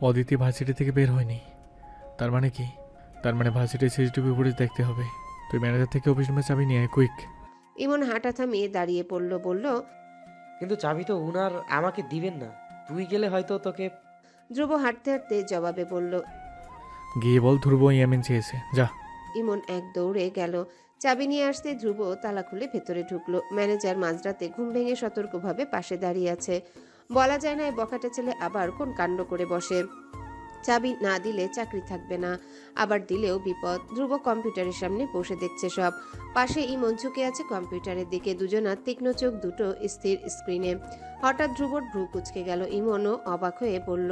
Aditi varsity থেকে বের হয়নি। তার মানে কি? তার মানে ভার্সিটির সিসিটিভি ফুটেজ দেখতে হবে। তুই ম্যানেজার থেকে অফিস রুমে চাবি নিয়ে আয়, কুইক। ইমন হাঁটা থামিয়ে দাঁড়িয়ে পড়ল, বলল, কিন্তু চাবি তো উনার আমাকে দিবেন না। তুই গেলে হয়তো তোকে। ধ্রুব হাঁটতে হাঁটতে জবাবে বলল। গিয়ে বল ধ্রুব ইয়ামিন চেয়েছে, যা। ইমন এক দৌড়ে গেল। চাবি নিয়ে আসতে ধ্রুব তালা খুলে ভেতরে ঢুকলো। ম্যানেজার মাঝরাতে ঘুম ভেঙে সতর্কভাবে পাশে দাঁড়িয়ে আছে। বলা যায় না এই বখাটে ছেলে আবার কোন কাণ্ড করে বসে। চাবি না দিলে চাকরি থাকবে না, আবার দিলেও বিপদ। ধ্রুব কম্পিউটারের সামনে বসে দেখছে সব। পাশে ইমন ঝুঁকে আছে কম্পিউটারের দিকে, দুজনার তীক্ষ্ণ চোখ দুটো স্থির স্ক্রিনে। হঠাৎ ধ্রুবর ভ্রু কুঁচকে গেল। ইমনও অবাক হয়ে বলল,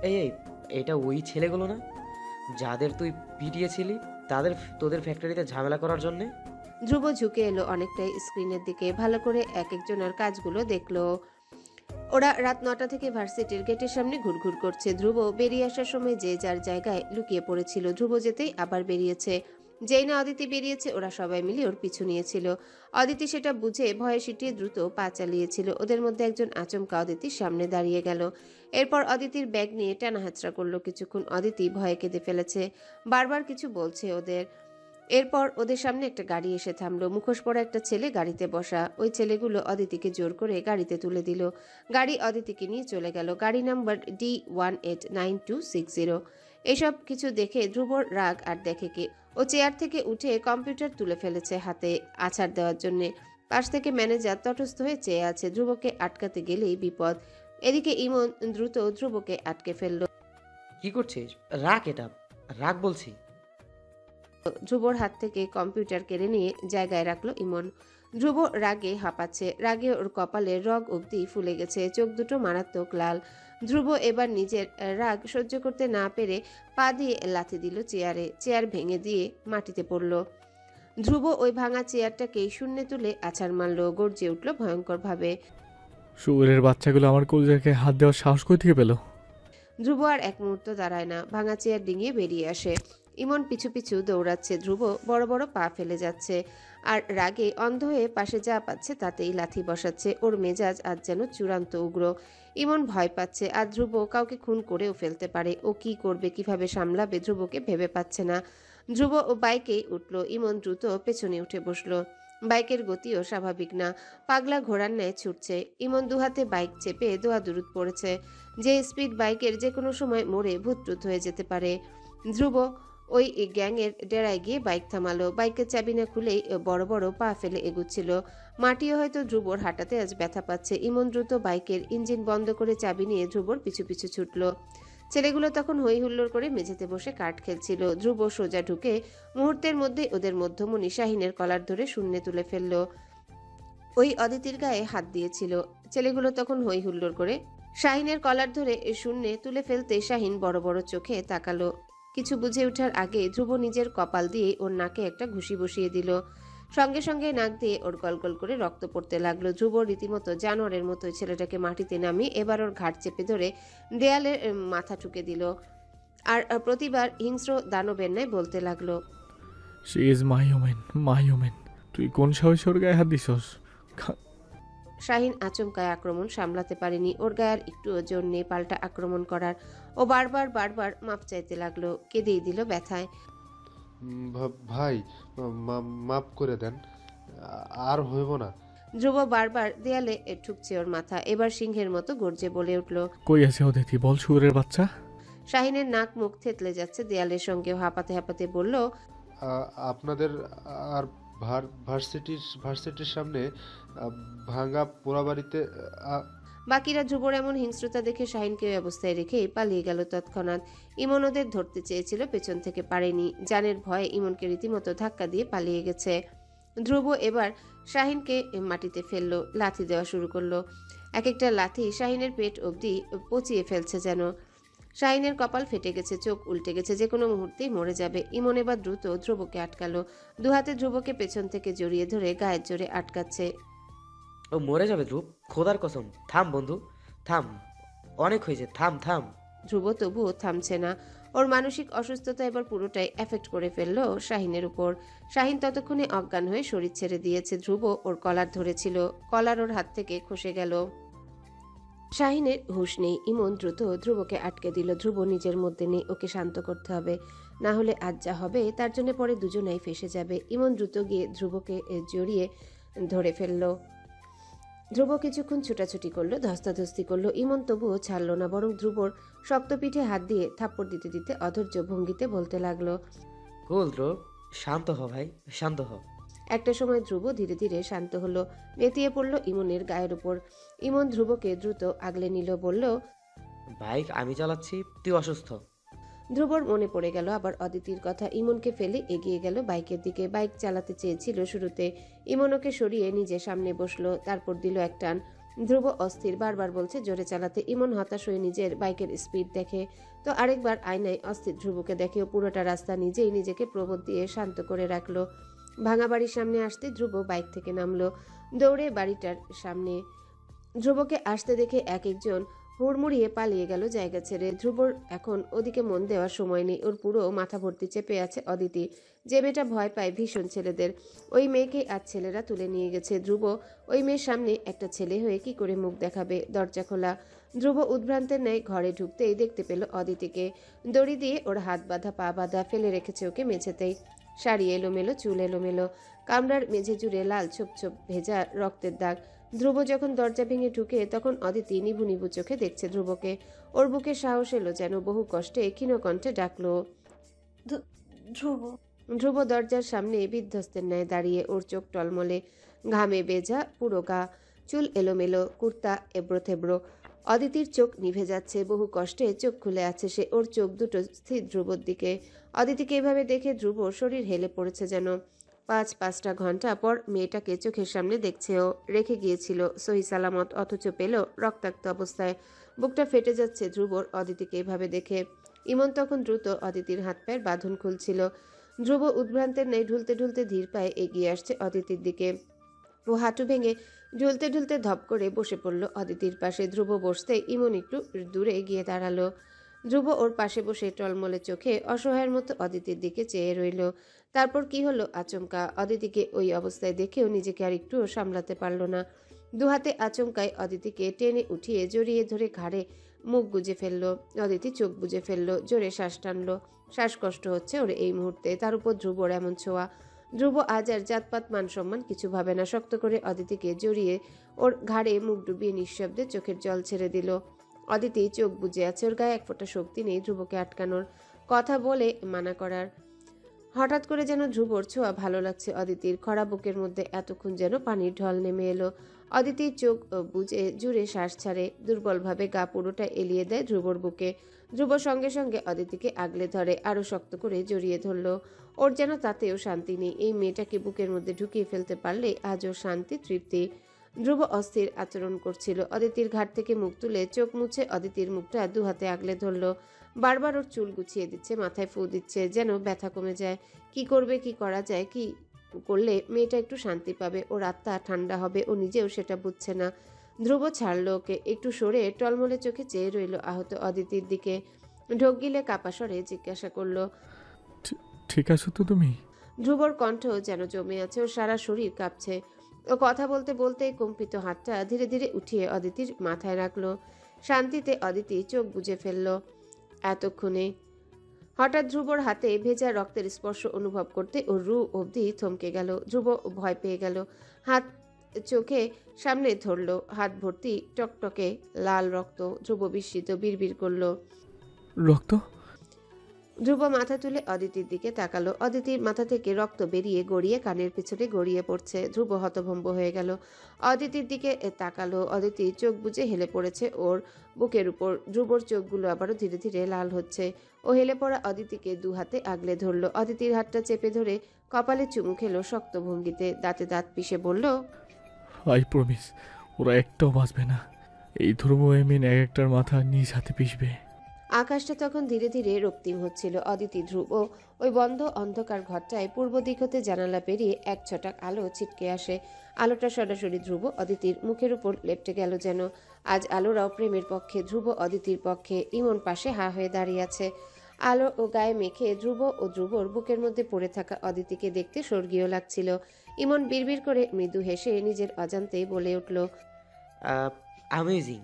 এই এই এটা ওই ছেলেগুলো না যাদের তুই পিটিয়েছিলি, তোদের ফ্যাক্টরিতে ঝামেলা করার জন্যে? ধ্রুব ঝুঁকে এলো অনেকটাই স্ক্রিনের দিকে, ভালো করে এক একজনের কাজগুলো দেখলো। ওরা রাত 9টা থেকে ভার্সিটির গেটের সামনে ঘুরঘুর করছে। ধ্রুব বেরিয়ে আসার সময় যে যার জায়গায় লুকিয়ে পড়েছিল। ধ্রুব যেতেই আবার বেরিয়েছে। যেই না অদিতি বেরিয়েছে, ওরা সবাই মিলে ওর পিছু নিয়েছিল। অদিতি সেটা বুঝে ভয়ে সিটিয়ে দ্রুত পা চালিয়েছিল। ওদের মধ্যে একজন আচমকা অদিতির সামনে দাঁড়িয়ে গেল। এরপর অদিতির ব্যাগ নিয়ে টানা হাতড়া করলো কিছুক্ষণ। অদিতি ভয়ে কেঁদে ফেলেছে, বারবার কিছু বলছে ওদের। এরপর ওদের সামনে একটা গাড়ি এসে থামলো। মুখোশ পরা একটা ছেলে গাড়িতে বসা। ওই ছেলেগুলো অদিতিকে জোর করে গাড়িতে তুলে দিল। গাড়ি অদিতিকে নিয়ে চলে গেল। গাড়ি নাম্বার D189260। এসব কিছু দেখে ধ্রুবর রাগ আর দেখে কি। ও চেয়ার থেকে উঠে কম্পিউটার তুলে ফেলেছে হাতে আছাড় দেওয়ার জন্যে। পাশ থেকে ম্যানেজার তটস্থ হয়ে চেয়ে আছে। ধ্রুবকে আটকাতে গেলেই বিপদ। এদিকে ইমন দ্রুত ধ্রুবকে আটকে ফেলল। কি করছিস? রাখ এটা, রাখ বলছি। ধ্রুবর হাত থেকে কম্পিউটার কেড়ে নিয়ে জায়গায় রাখলো ইমন। ধ্রুব রাগে হাঁপাচ্ছে। রাগে ওর কপালে রগ অবধি ফুলে গেছে, চোখ দুটো মারাত্মক লাল। ধ্রুব এবার নিজের রাগ সহ্য করতে না পেরে পা দিয়ে লাথি দিল চেয়ারে। চেয়ার ভেঙে দিয়ে মাটিতে পড়ল। ধ্রুব ওই ভাঙা চেয়ারটাকে শূন্যে তুলে আছাড় মারল। গর্জে উঠল ভয়ঙ্কর ভাবে। শুয়োরের বাচ্চাগুলো আমার কলজাকে হাত দেওয়ার সাহস কই থেকে পেল? ধ্রুব আর এক মুহূর্ত দাঁড়ায় না, ভাঙা চেয়ার ডিঙিয়ে বেরিয়ে আসে। ইমন পিছু পিছু দৌড়াচ্ছে। ধ্রুব বড় বড় পা ফেলে যাচ্ছে আর রাগে অন্ধ হয়ে পাশে যা পাচ্ছে তাতেই লাথি বসাচ্ছে। ওর মেজাজ আজ যেন চূড়ান্ত উগ্র। ইমন ভয় পাচ্ছে, আর ধ্রুব কাউকে খুন করেও ফেলতে পারে। ও কি করবে, কিভাবে সামলাবে ধ্রুবকে ভেবে পাচ্ছে না। ধ্রুব ও বাইকেই উঠল। ইমন দ্রুত পেছনে উঠে বসলো। বাইকের গতিও স্বাভাবিক না, পাগলা ঘোড়ার ন্যায় ছুটছে। ইমন দুহাতে বাইক চেপে দোয়াদুরুদ পড়েছে। যে স্পিড বাইকের যে কোনো সময় মোড়ে ভূতটুত হয়ে যেতে পারে। ধ্রুব ওই গ্যাংয়ের ডেরায় গিয়ে বাইক থামালো। বাইকের চাবি না খুলেই বড় বড় পা ফেলে এগুচ্ছিল। মাটিও হয়তো ধ্রুবর হাঁটাতে আজ ব্যথা পাচ্ছে। ইমন দ্রুত বাইকের ইঞ্জিন বন্ধ করে চাবি নিয়ে ধ্রুবর পিছু পিছু ছুটল। ছেলেগুলো তখন হই হুল্লোড় করে মেঝেতে বসে কাঠ খেলছিল। ধ্রুব সোজা ঢুকে মুহূর্তের মধ্যে ওদের মধ্যমণি শাহিনের কলার ধরে শূন্যে তুলে ফেলল। ওই অদিতির গায়ে হাত দিয়েছিল। ছেলেগুলো তখন হই হুল্লোড় করে শাহিনের কলার ধরে শূন্যে তুলে ফেলতে শাহিন বড় বড় চোখে তাকালো। কিছু বুঝে ওঠার আগে ধ্রুব নিজের কপাল দিয়ে ওর নাকে একটা ঘুষি বসিয়ে দিল। সঙ্গে সঙ্গে নাক দিয়ে ওর গলগল করে রক্ত পড়তে লাগলো। ধ্রুব রীতিমতো জানোয়ারের মতো ছেলেটাকে মাটিতে নামিয়ে এবার ওর ঘাট চেপে ধরে দেয়ালে মাথা ঠুকে দিল। আর প্রতিবার হিংস্র দানবের ন্যায় বলতে লাগলো, she is my women, my women. তুই কোন সাহসে ওর গায়ে হাত দিছস? শাহিন আচমকায় আক্রমণ সামলাতে পারেনি। ওর গায়ের একটুও জোর নেই পাল্টা আক্রমণ করার। ও বারবার বারবার মাপ চাইতে লাগলো, কেঁদেই দিল ব্যথায়। ভাই, মাফ করে দেন, আর হইব না। ধ্রুব বারবার দেয়ালে ঠুকছে ওর মাথা। এবার সিংহের মতো গর্জে বলে উঠল, কই আছে অদিতি, বল শুয়োরের বাচ্চা। শাহিনের নাক মুখ থেতলে যাচ্ছে দেয়ালের সঙ্গে। হাঁপাতে হাঁপাতে বলল, আপনাদের আর ভার্সিটির সামনে ভাঙা পোড়াবাড়িতে। বাকিরা ধ্রুবর এমন হিংস্রতা দেখে শাহিনকে ওই অবস্থায় রেখে পালিয়ে গেল তৎক্ষণাৎ। ইমন ওদের ধরতে চেয়েছিল, পেছন থেকে পারেনি। জানের ভয়ে ইমনকে রীতিমতো ধাক্কা দিয়ে পালিয়ে গেছে। ধ্রুব এবার শাহিনকে মাটিতে ফেললো, লাথি দেওয়া শুরু করলো। এক একটা লাথি শাহিনের পেট অবধি পচিয়ে ফেলছে যেন। শাহিনের কপাল ফেটে গেছে, চোখ উল্টে গেছে, যে কোনো মুহূর্তেই মরে যাবে। ইমন এবার দ্রুত ধ্রুবকে আটকালো। দুহাতে ধ্রুবকে পেছন থেকে জড়িয়ে ধরে গায়ের জোরে আটকাচ্ছে। ও মরে যাবে ধ্রুব, খোদার কসম। থাম বন্ধু, থাম, অনেক হয়েছে, থাম থাম। ধ্রুব তবুও থামছে না। ওর মানসিক অসুস্থতা এবার পুরোটাই এফেক্ট করে ফেললো শাহিনের উপর। শাহিন ততক্ষণে অজ্ঞান হয়ে শরীর ছেড়ে দিয়েছে। ধ্রুব ওর কলার ধরেছিল, কলার ওর হাত থেকে খসে গেল। শাহিনের হুঁশ নেই। ইমন দ্রুত ধ্রুবকে আটকে দিল। ধ্রুব নিজের মধ্যে নেই, ওকে শান্ত করতে হবে, না হলে আজ যা হবে তার জন্য পরে দুজনাই ফেঁসে যাবে। ইমন দ্রুত গিয়ে ধ্রুবকে জড়িয়ে ধরে ফেলল। ধ্রুব কিছুক্ষণ ছুটাছুটি করলো, ধস্তাধস্তি করলো। ইমন তবুও ছাড়ল না, বরং ধ্রুবর শক্ত পিঠে হাত দিয়ে থাপ্পড় দিতে দিতে অধৈর্য ভঙ্গিতে বলতে লাগলো। কুল ধ্রুব, শান্ত হ ভাই, শান্ত হ। একটা সময় ধ্রুব ধীরে ধীরে শান্ত হলো, নেতিয়ে পড়ল ইমনের গায়ের উপর। ইমন ধ্রুবকে দ্রুত আগলে নিল, বলল, বাইক আমি চালাচ্ছি, তুই অসুস্থ। ধ্রুবর মনে পড়ে গেল আবার অদিতির কথা। ইমনকে ফেলে এগিয়ে গেল বাইকের দিকে। বাইক চালাতে চেয়েছিল শুরুতে। ইমন ওকে সরিয়ে নিজে সামনে বসলো, তারপর দিল এক টান। ধ্রুব অস্থির, বারবার বলছে জোরে চালাতে। ইমন হতাশ হয়ে নিজের বাইকের স্পিড দেখে, তো আরেকবার আয়নায় অস্থির ধ্রুবকে দেখে। পুরোটা রাস্তা নিজেই নিজেকে প্রবোধ দিয়ে শান্ত করে রাখলো। ভাঙা বাড়ির সামনে আসতে ধ্রুব বাইক থেকে নামলো, দৌড়ে বাড়িটার সামনে। ধ্রুবকে আসতে দেখে এক একজন হুড়মুড়িয়ে পালিয়ে গেল জায়গা ছেড়ে। ধ্রুবর এখন ওদিকে মন দেওয়ার সময় নেই। ওর পুরো মাথা ভর্তি চেপে আছে অদিতি, যে মেয়েটা ভয় পায় ভীষণ ছেলেদের। ওই মেয়েকে আজ ছেলেরা তুলে নিয়ে গেছে। ধ্রুব ওই মেয়ের সামনে একটা ছেলে হয়ে কি করে মুখ দেখাবে? দরজা খোলা। ধ্রুব উদ্ভ্রান্তের ন্যায় ঘরে ঢুকতেই দেখতে পেল অদিতিকে। দড়ি দিয়ে ওর হাত বাঁধা পা বাঁধা, ফেলে রেখেছে ওকে মেঝেতেই। শাড়ি এলোমেলো, চুল এলোমেলো, কামরার মেঝে জুড়ে লাল ছোপ ছোপ ভেজা রক্তের দাগ। ধ্রুব যখন দরজা ভেঙে ঢুকে, তখন অদিতি নিভু নিভু চোখে দেখছে ধ্রুবকে। ওর বুকে সাহস এলো, যেন বহু কষ্টে ক্ষীণ কণ্ঠে ডাকলো, ধ্রুব। ধ্রুব দরজার সামনে বিধ্বস্তের ন্যায় দাঁড়িয়ে, ওর চোখ টলমলে, ঘামে ভেজা পুরো গা, চুল এলোমেলো, কুর্তা এবড়ো থেবড়ো। অদিতির চোখ নিভে যাচ্ছে, বহু কষ্টে চোখ খুলে আছে সে। ওর চোখ দুটো স্থির ধ্রুবর দিকে। অদিতিকে এভাবে দেখে ধ্রুব শরীর হেলে পড়েছে যেন। ৫-৫টা ঘন্টা পর মেয়েটাকে চোখের সামনে দেখছে ও। রেখে গিয়েছিল সহি সালামত, অথচ পেল রক্তাক্ত অবস্থায়। বুকটা ফেটে যাচ্ছে ধ্রুবর অদিতিকে এভাবে দেখে। ইমন তখন দ্রুত অদিতির হাত পায়ের বাঁধন খুলছিল। ধ্রুব উদ্ভ্রান্তের ন্যায় ঢুলতে ঢুলতে ধীর পায়ে এগিয়ে আসছে অদিতির দিকে। ও হাঁটু ভেঙে ঢুলতে ঢুলতে ধপ করে বসে পড়ল অদিতির পাশে। ধ্রুব বসতে ইমন একটু দূরে গিয়ে দাঁড়ালো। ধ্রুব ওর পাশে বসে টলমলে চোখে অসহায়ের মতো অদিতির দিকে চেয়ে রইল। তারপর কি হলো আচমকা? অদিতিকে ওই অবস্থায় দেখেও নিজেকে আর একটুও সামলাতে পারল না। দুহাতে আচমকায় অদিতিকে টেনে উঠিয়ে জড়িয়ে ধরে ঘাড়ে মুখ গুজে ফেললো। অদিতি চোখ বুজে ফেললো, জোরে শ্বাস টানলো। শ্বাসকষ্ট হচ্ছে ওর এই মুহূর্তে, তার উপর ধ্রুবর এমন ছোঁয়া। ধ্রুব আজ আর জাতপাত মান সম্মান কিছু ভাবে না। শক্ত করে অদিতিকে জড়িয়ে ওর ঘাড়ে মুখ ডুবিয়ে নিঃশব্দে চোখের জল ছেড়ে দিল। অদিতি চোখ বুজে আছে, ওর গায়ে এক ফোঁটা শক্তি নেই ধ্রুবকে আটকানোর, কথা বলে মানা করার। হঠাৎ করে যেন ধ্রুবর ছোঁয়া ভালো লাগছে অদিতির। খরা বুকের মধ্যে এতক্ষণ যেন পানির ঢল নেমে এলো। অদিতির চোখ বুজে জুড়ে শ্বাস ছাড়ে, দুর্বলভাবে গা পুরোটা এলিয়ে দেয় ধ্রুবর বুকে। ধ্রুব সঙ্গে সঙ্গে অদিতিকে আগলে ধরে, আরো শক্ত করে জড়িয়ে ধরল। ওর যেন তাতেও শান্তি নেই। এই মেয়েটাকে বুকের মধ্যে ঢুকিয়ে ফেলতে পারলে আজও শান্তি তৃপ্তি। ধ্রুব অস্থির আচরণ করছিল। অদিতির ঘাট থেকে মুখ তুলে চোখ মুছে অদিতির মুখটা দুহাতে আগলে ধরল। বারবার ওর চুল গুছিয়ে দিচ্ছে, মাথায় ফু দিচ্ছে, যেন ব্যথা কমে যায়। কি করবে, কি করা যায়, কি করলে মেয়েটা একটু শান্তি পাবে, ওর আত্মা ঠান্ডা হবে, ও নিজেও সেটা বুঝছে না। ধ্রুব ছাড়ল ওকে, একটু সরে টলমলে চোখে চেয়ে রইল আহত অদিতির দিকে। ঢোক গিলে কাপা স্বরে জিজ্ঞাসা করলো, ঠিক আছো তো তুমি? ধ্রুবর কণ্ঠ যেন জমে আছে, ওর সারা শরীর কাঁপছে। ও কথা বলতে বলতে কম্পিত হাতটা ধীরে ধীরে উঠিয়ে অদিতির মাথায় রাখলো। শান্তিতে অদিতি চোখ বুজে ফেলল। এতক্ষণে হঠাৎ ধ্রুবর হাতে ভেজা রক্তের স্পর্শ অনুভব করতে ওর রু অবধি থমকে গেল। ধ্রুব ভয় পেয়ে গেল, হাত চোখে সামনে ধরল, হাত ভর্তি টকটকে লাল রক্ত। ধ্রুব বিস্মিত বিড়বিড় করলো। রক্ত? ধ্রুব মাথা তুলে অদিতির দিকে তাকালো। অদিতির মাথা থেকে রক্ত বেরিয়ে গড়িয়ে কানের পিছনে গড়িয়ে পড়ছে। ধ্রুব হতভম্ব হয়ে গেল, অদিতির দিকে তাকালো। অদিতি চোখ বুজে হেলে পড়েছে ওর বুকের উপর। ধ্রুবর চোখগুলো আবারও ধীরে ধীরে লাল হচ্ছে। ও হেলে পড়া অদিতিকে দু হাতে আগলে ধরল। অদিতির হাতটা চেপে ধরে কপালে চুমু খেলো শক্ত ভঙ্গিতে, দাঁতে দাঁত পিষে বলল, আই প্রমিস, ওরা একটাও বাঁচবে না। এই ধ্রুব এমিন এক একটার মাথা নিজ হাতে পিষবে। আকাশটা তখন ধীরে ধীরে রক্তিম হচ্ছিল। অদিতি ধ্রুব ওই বন্ধ অন্ধকার ঘরটায় পূর্ব দিক হতে জানালা পেরিয়ে এক ছটাক আলো ছিটকে আসে। আলোটা সরাসরি ধ্রুব অদিতির মুখের উপর লেপটে গেল যেন। আজ আলোরাও প্রেমের পক্ষে, ধ্রুব অদিতির পক্ষে। ইমন পাশে হা হয়ে দাঁড়িয়ে আছে। আলো ও গায়ে মেখে ধ্রুব ও ধ্রুবর বুকের মধ্যে পড়ে থাকা অদিতিকে দেখতে স্বর্গীয় লাগছিল। ইমন বিড়বিড় করে মৃদু হেসে নিজের অজান্তেই বলে উঠল, অ্যামেজিং।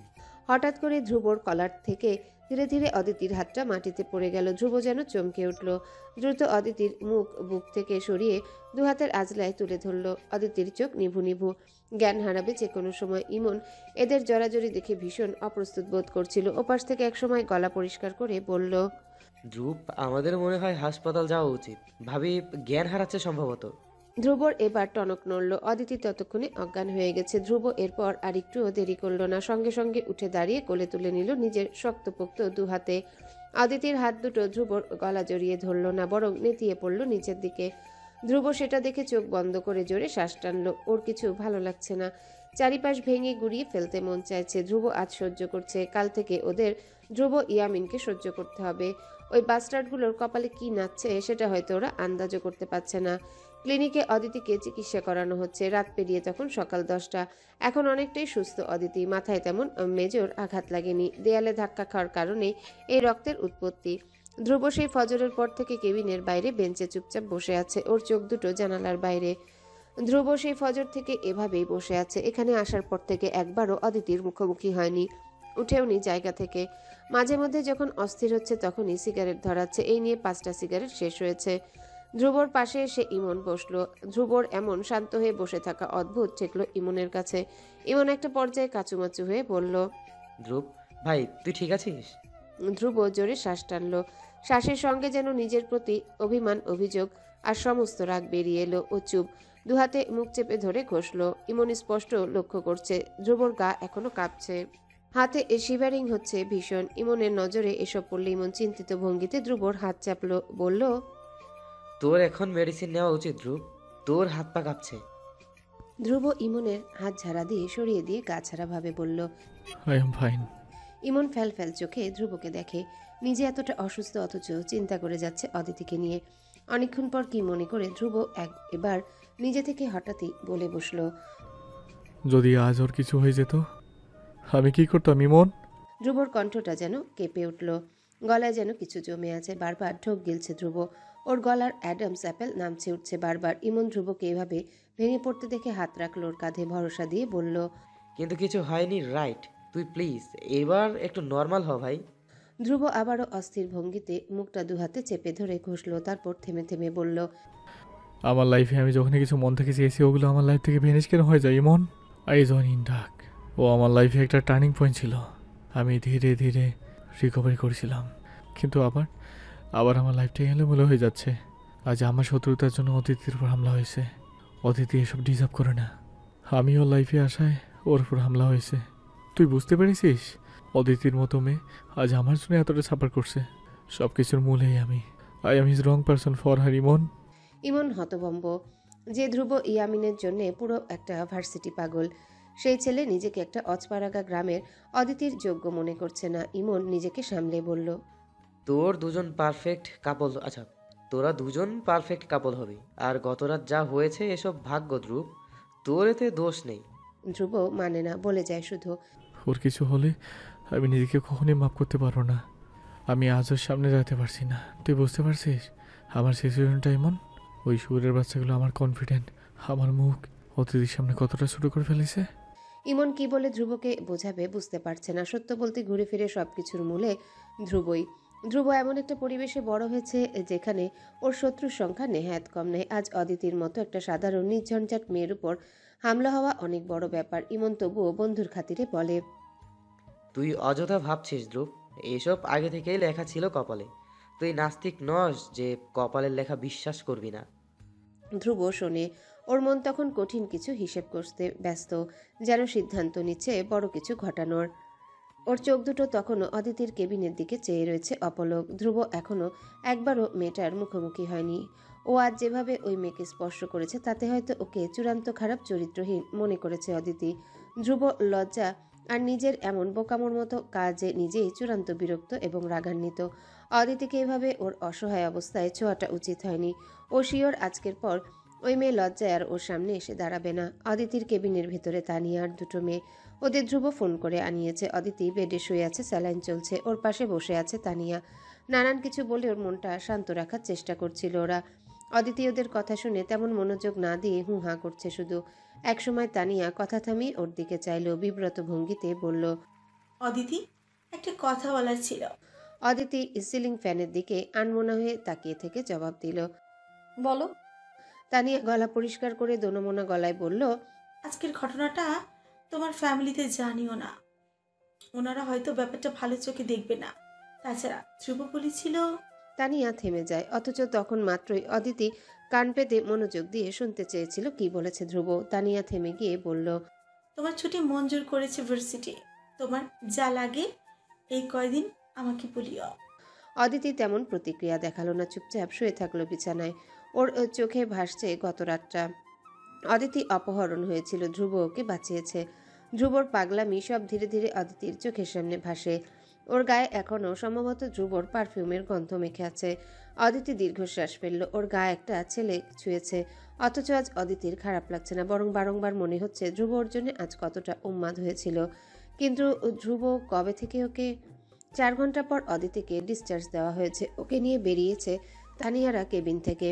হঠাৎ করে ধ্রুবর কলার থেকে ধীরে ধীরে অদিতির হাতটা মাটিতে পড়ে গেল। ধ্রুব যেন চমকে উঠল। দ্রুত অদিতির মুখ বুক থেকে সরিয়ে দু হাতের আজলায় তুলে ধরল। অদিতির চোখ নিভু নিভু, জ্ঞান হারাবে যে কোনো সময়। ইমন এদের জড়াজড়ি দেখে ভীষণ অপ্রস্তুত বোধ করছিল। ওপাশ থেকে একসময় গলা পরিষ্কার করে বলল, ধ্রুব, আমাদের মনে হয় হাসপাতাল যাওয়া উচিত। ভাবি জ্ঞান হারাচ্ছে সম্ভবত। ধ্রুবর এবার টনক নড়ল। অদিতি ততক্ষণে অজ্ঞান হয়ে গেছে। ধ্রুব এরপর আর একটুও দেরি করল না, সঙ্গে সঙ্গে উঠে দাঁড়িয়ে কোলে তুলে নিল নিজের শক্তপোক্ত দু হাতে। অদিতির হাত দুটো ধ্রুবর গলা জড়িয়ে ধরল না, বরং নেতিয়ে পড়ল নিচের দিকে। ধ্রুব সেটা দেখে চোখ বন্ধ করে জোরে শ্বাস টানল। ওর কিছু ভালো লাগছে না, চারিপাশ ভেঙে গুড়িয়ে ফেলতে মন চাইছে। ধ্রুব আজ সহ্য করছে, কাল থেকে ওদের ধ্রুব ইয়ামিনকে সহ্য করতে হবে। ওই বাস্টার্ডগুলোর কপালে কি নাচছে সেটা হয়তো ওরা আন্দাজও করতে পারছে না। ক্লিনিকে অদিতিকে চিকিৎসা করানো হচ্ছে। রাত পেরিয়ে তখন সকাল 10টা। এখন অনেকটাই সুস্থ অদিতি, মাথায় তেমন মেজর আঘাত লাগেনি। দেয়ালে ধাক্কা খাওয়ার কারণে এই রক্তের উৎপত্তি। ধ্রুব সেই ফজরের পর থেকে কেবিনের বাইরে বেঞ্চে চুপচাপ বসে আছে, ওর চোখ দুটো জানালার বাইরে। ধ্রুব সেই ফজর থেকে এভাবেই বসে আছে। এখানে আসার পর থেকে একবারও অদিতির মুখোমুখি হয়নি, উঠেওনি জায়গা থেকে। মাঝে মধ্যে যখন অস্থির হচ্ছে তখনই সিগারেট ধরাচ্ছে। এই নিয়ে 5টা সিগারেট শেষ হয়েছে। ধ্রুবর পাশে এসে ইমন বসলো। ধ্রুবর এমন শান্ত হয়ে বসে থাকা অদ্ভুত ঠেকলো ইমনের কাছে। ইমন একটা পর্যায়ে কাচুমাচু হয়ে বলল, ধ্রুব ভাই, তুই ঠিক আছিস? ধ্রুব জোরে শ্বাস টানলো। শ্বাসের সঙ্গে যেন নিজের প্রতি অভিমান, অভিযোগ আর সমস্ত রাগ বেরিয়ে এলো। ও চুপ, দুহাতে মুখ চেপে ধরে ঘষল। ইমন স্পষ্ট লক্ষ্য করছে ধ্রুবর গা এখনো কাঁপছে, হাতে শিভারিং হচ্ছে ভীষণ। ইমনের নজরে এসব পড়লে ইমন চিন্তিত ভঙ্গিতে ধ্রুবর হাত চাপলো, বলল, তোর এখন মেডিসিন নেওয়া উচিত ধ্রুব, তোর হাত পা কাঁপছে। ধ্রুব ইমনের হাত ঝাড়া দিয়ে সরিয়ে দিয়ে গা ছাড়া ভাবে বলল। I am fine. ইমন ফ্যাল ফ্যাল চোখে ধ্রুবকে দেখে। নিজে এতটা অসুস্থ অথচ চিন্তা করে যাচ্ছে অদিতিকে নিয়ে। অনেকক্ষণ পর কি মনে করে ধ্রুব এবার নিজে থেকে হঠাৎই বলে বসলো, যদি আজ ওর কিছু হয়ে যেত, আমি কি করতাম ইমন? ধ্রুবর কণ্ঠটা যেন কেঁপে উঠল, গলায় যেন কিছু জমে আছে। বারবার ঢোক গিলছে ধ্রুব, ওর গলার অ্যাডামস অ্যাপেল নামছে উঠছে বারবার। ইমন ধ্রুবকে এভাবে ভেঙে পড়তে দেখে হাত রাখল ওর কাঁধে, ভরসা দিয়ে বলল, কিন্তু কিছু হয়নি, রাইট? তুই প্লিজ এবার একটু নর্মাল হ ভাই। ধ্রুব আবারও অস্থির ভঙ্গিতে মুখটা দুহাতে চেপে ধরে ঘষল। তারপর থেমে থেমে বলল, আমার লাইফে আমি যখনই কিছু মন থেকে চেয়েছি ওগুলো আমার লাইফ থেকে ভেনিশ কেন হয়ে যায় ইমন? আই জন ইন ডাক। ও আমার লাইফে একটা টার্নিং পয়েন্ট ছিল। আমি ধীরে ধীরে রিকভারি করেছিলাম, কিন্তু আবার আবার আমার লাইফটা এলোমেলো হয়ে যাচ্ছে। আজ আমার শত্রুতার জন্য অতিথির উপর হামলা হয়েছে। অতিথি এসব ডিজার্ভ করে না। আমি ওর লাইফে আসায় ওর উপর হামলা হয়েছে। তুই বুঝতে পেরেছিস? অদিতির মতো মেয়ে আজ আমার জন্য এতটা সাফার করছে। সব কিছুর মূলেই আমি। I am his wrong person for her Emon. Emon হতভম্ব। যে ধ্রুব ইয়ামিনের জন্য পুরো একটা ভার্সিটি পাগল, সেই ছেলে নিজেকে একটা অজপাড়াগা গ্রামের অদিতির যোগ্য মনে করছে না। ইমন নিজেকে সামলে বলল, তোর দুজন পারফেক্ট কাপল, আচ্ছা তোরা দুজন পারফেক্ট কাপল হবি। আর গত রাত যা হয়েছে এসব ভাগ্য ধ্রুব, তোর এতে দোষ নেই। ধ্রুব মানে না, বলে যায় শুধু, ওর কিছু হলে আমি নিজেকে কখনোই মাফ করতে পারবো না। আমি আজ ওর সামনে যেতে পারছি না। তুই বুঝতে পারছিস আমার সিচুয়েশনটা এমন? ওই সুরের বাচ্চাগুলো আমার কনফিডেন্ট, আমার মুখ অতিথির সামনে কতটা ছোট করে ফেলেছে। ইমন কি বলে ধ্রুবকে বোঝাবে বুঝতে পারছে না। সত্য বলতে ঘুরে ফিরে সবকিছুর মূলে ধ্রুবই। ধ্রুব এমন একটা পরিবেশে বড় হয়েছে যেখানে ওর শত্রুর সংখ্যা নেহাত কম নেই। আজ অদিতির মতো একটা সাধারণ নির্ঝঞ্ঝাট মেয়ের উপর হামলা হওয়া অনেক বড় ব্যাপার। ইমন তবুও বন্ধুর খাতিরে বলে, তুই অযথা ভাবছিস ধ্রুব, এসব আগে থেকেই লেখা ছিল কপালে। তুই নাস্তিক নস যে কপালের লেখা বিশ্বাস করবি না। ধ্রুব শোনে। ওর মন তখন কঠিন কিছু হিসেব করতে ব্যস্ত, যেন সিদ্ধান্ত নিচ্ছে বড় কিছু ঘটানোর। ওর চোখ দুটো তখনও অদিতির কেবিনের দিকে চেয়ে রয়েছে অপলক। ধ্রুব এখনো একবারও মেয়েটার মুখোমুখি হয়নি। ও আজ যেভাবে ওই মেয়েকে স্পর্শ করেছে তাতে হয়তো ওকে চূড়ান্ত খারাপ চরিত্রহীন মনে করেছে অদিতি। ধ্রুব লজ্জা আর নিজের এমন বোকামোর মতো কাজে নিজেই চূড়ান্ত বিরক্ত এবং রাগান্বিত। অদিতিকে এভাবে ওর অসহায় অবস্থায় ছোঁয়াটা উচিত হয়নি। ও শিওর আজকের পর ওই মেয়ে লজ্জায় আর ওর সামনে এসে দাঁড়াবে না। অদিতির কেবিনের ভেতরে তানিয়া আর দুটো মেয়ে। ওদের ধ্রুব ফোন করে আনিয়েছে। অদিতি বেডে শুয়ে আছে, স্যালাইন চলছে। ওর পাশে বসে আছে তানিয়া। নানান কিছু বলে ওর মনটা শান্ত রাখার চেষ্টা করছিল ওরা। অদিতি ওদের কথা শুনে তেমন মনোযোগ না দিয়ে হুঁ হাঁ করছে শুধু। একসময় তানিয়া কথা থামিয়ে ওর দিকে চাইল, বিব্রত ভঙ্গিতে বলল, অদিতি, একটা কথা বলার ছিল। অদিতি সিলিং ফ্যানের দিকে আনমনা হয়ে তাকিয়ে থেকে জবাব দিল। বলো। তানিয়া গলা পরিষ্কার করে দোনমোনা গলায় বলল, আজকের ঘটনাটা তোমার ফ্যামিলিতে জানিও না। ওনারা হয়তো ব্যাপারটা ভালো চোখে দেখবে না। তাছাড়া ধ্রুব বলেছিল। তানিয়া থেমে যায়, অথচ তখন মাত্রই অদিতি কান পেতে মনোযোগ দিয়ে শুনতে চেয়েছিল কি বলেছে ধ্রুব। তানিয়া থেমে গিয়ে বলল, তোমার ছুটি মঞ্জুর করেছে ভার্সিটি। তোমার যা লাগে এই কয়দিন আমাকে বলিও। অদিতি তেমন প্রতিক্রিয়া দেখালো না, চুপচাপ শুয়ে থাকলো বিছানায়। ওর চোখে ভাসছে গত রাতটা। অদিতি অপহরণ হয়েছিল, ধ্রুব ওকে বাঁচিয়েছে। ধ্রুবর পাগলামি সব ধীরে ধীরে অদিতির চোখের সামনে ভাসে। ওর গায়ে এখনও সম্ভবত ধ্রুবর পারফিউমের গন্ধ মেখে আছে। অদিতি দীর্ঘশ্বাস ফেলল। ওর গায়ে একটা ছেলে ছুঁয়েছে, অথচ আজ অদিতির খারাপ লাগছে না, বরং বারংবার মনে হচ্ছে ধ্রুব ওর জন্য আজ কতটা উন্মাদ হয়েছিল। কিন্তু ধ্রুব কবে থেকে ওকে 4 ঘন্টা পর অদিতিকে ডিসচার্জ দেওয়া হয়েছে। ওকে নিয়ে বেরিয়েছে তানিয়ারা কেবিন থেকে।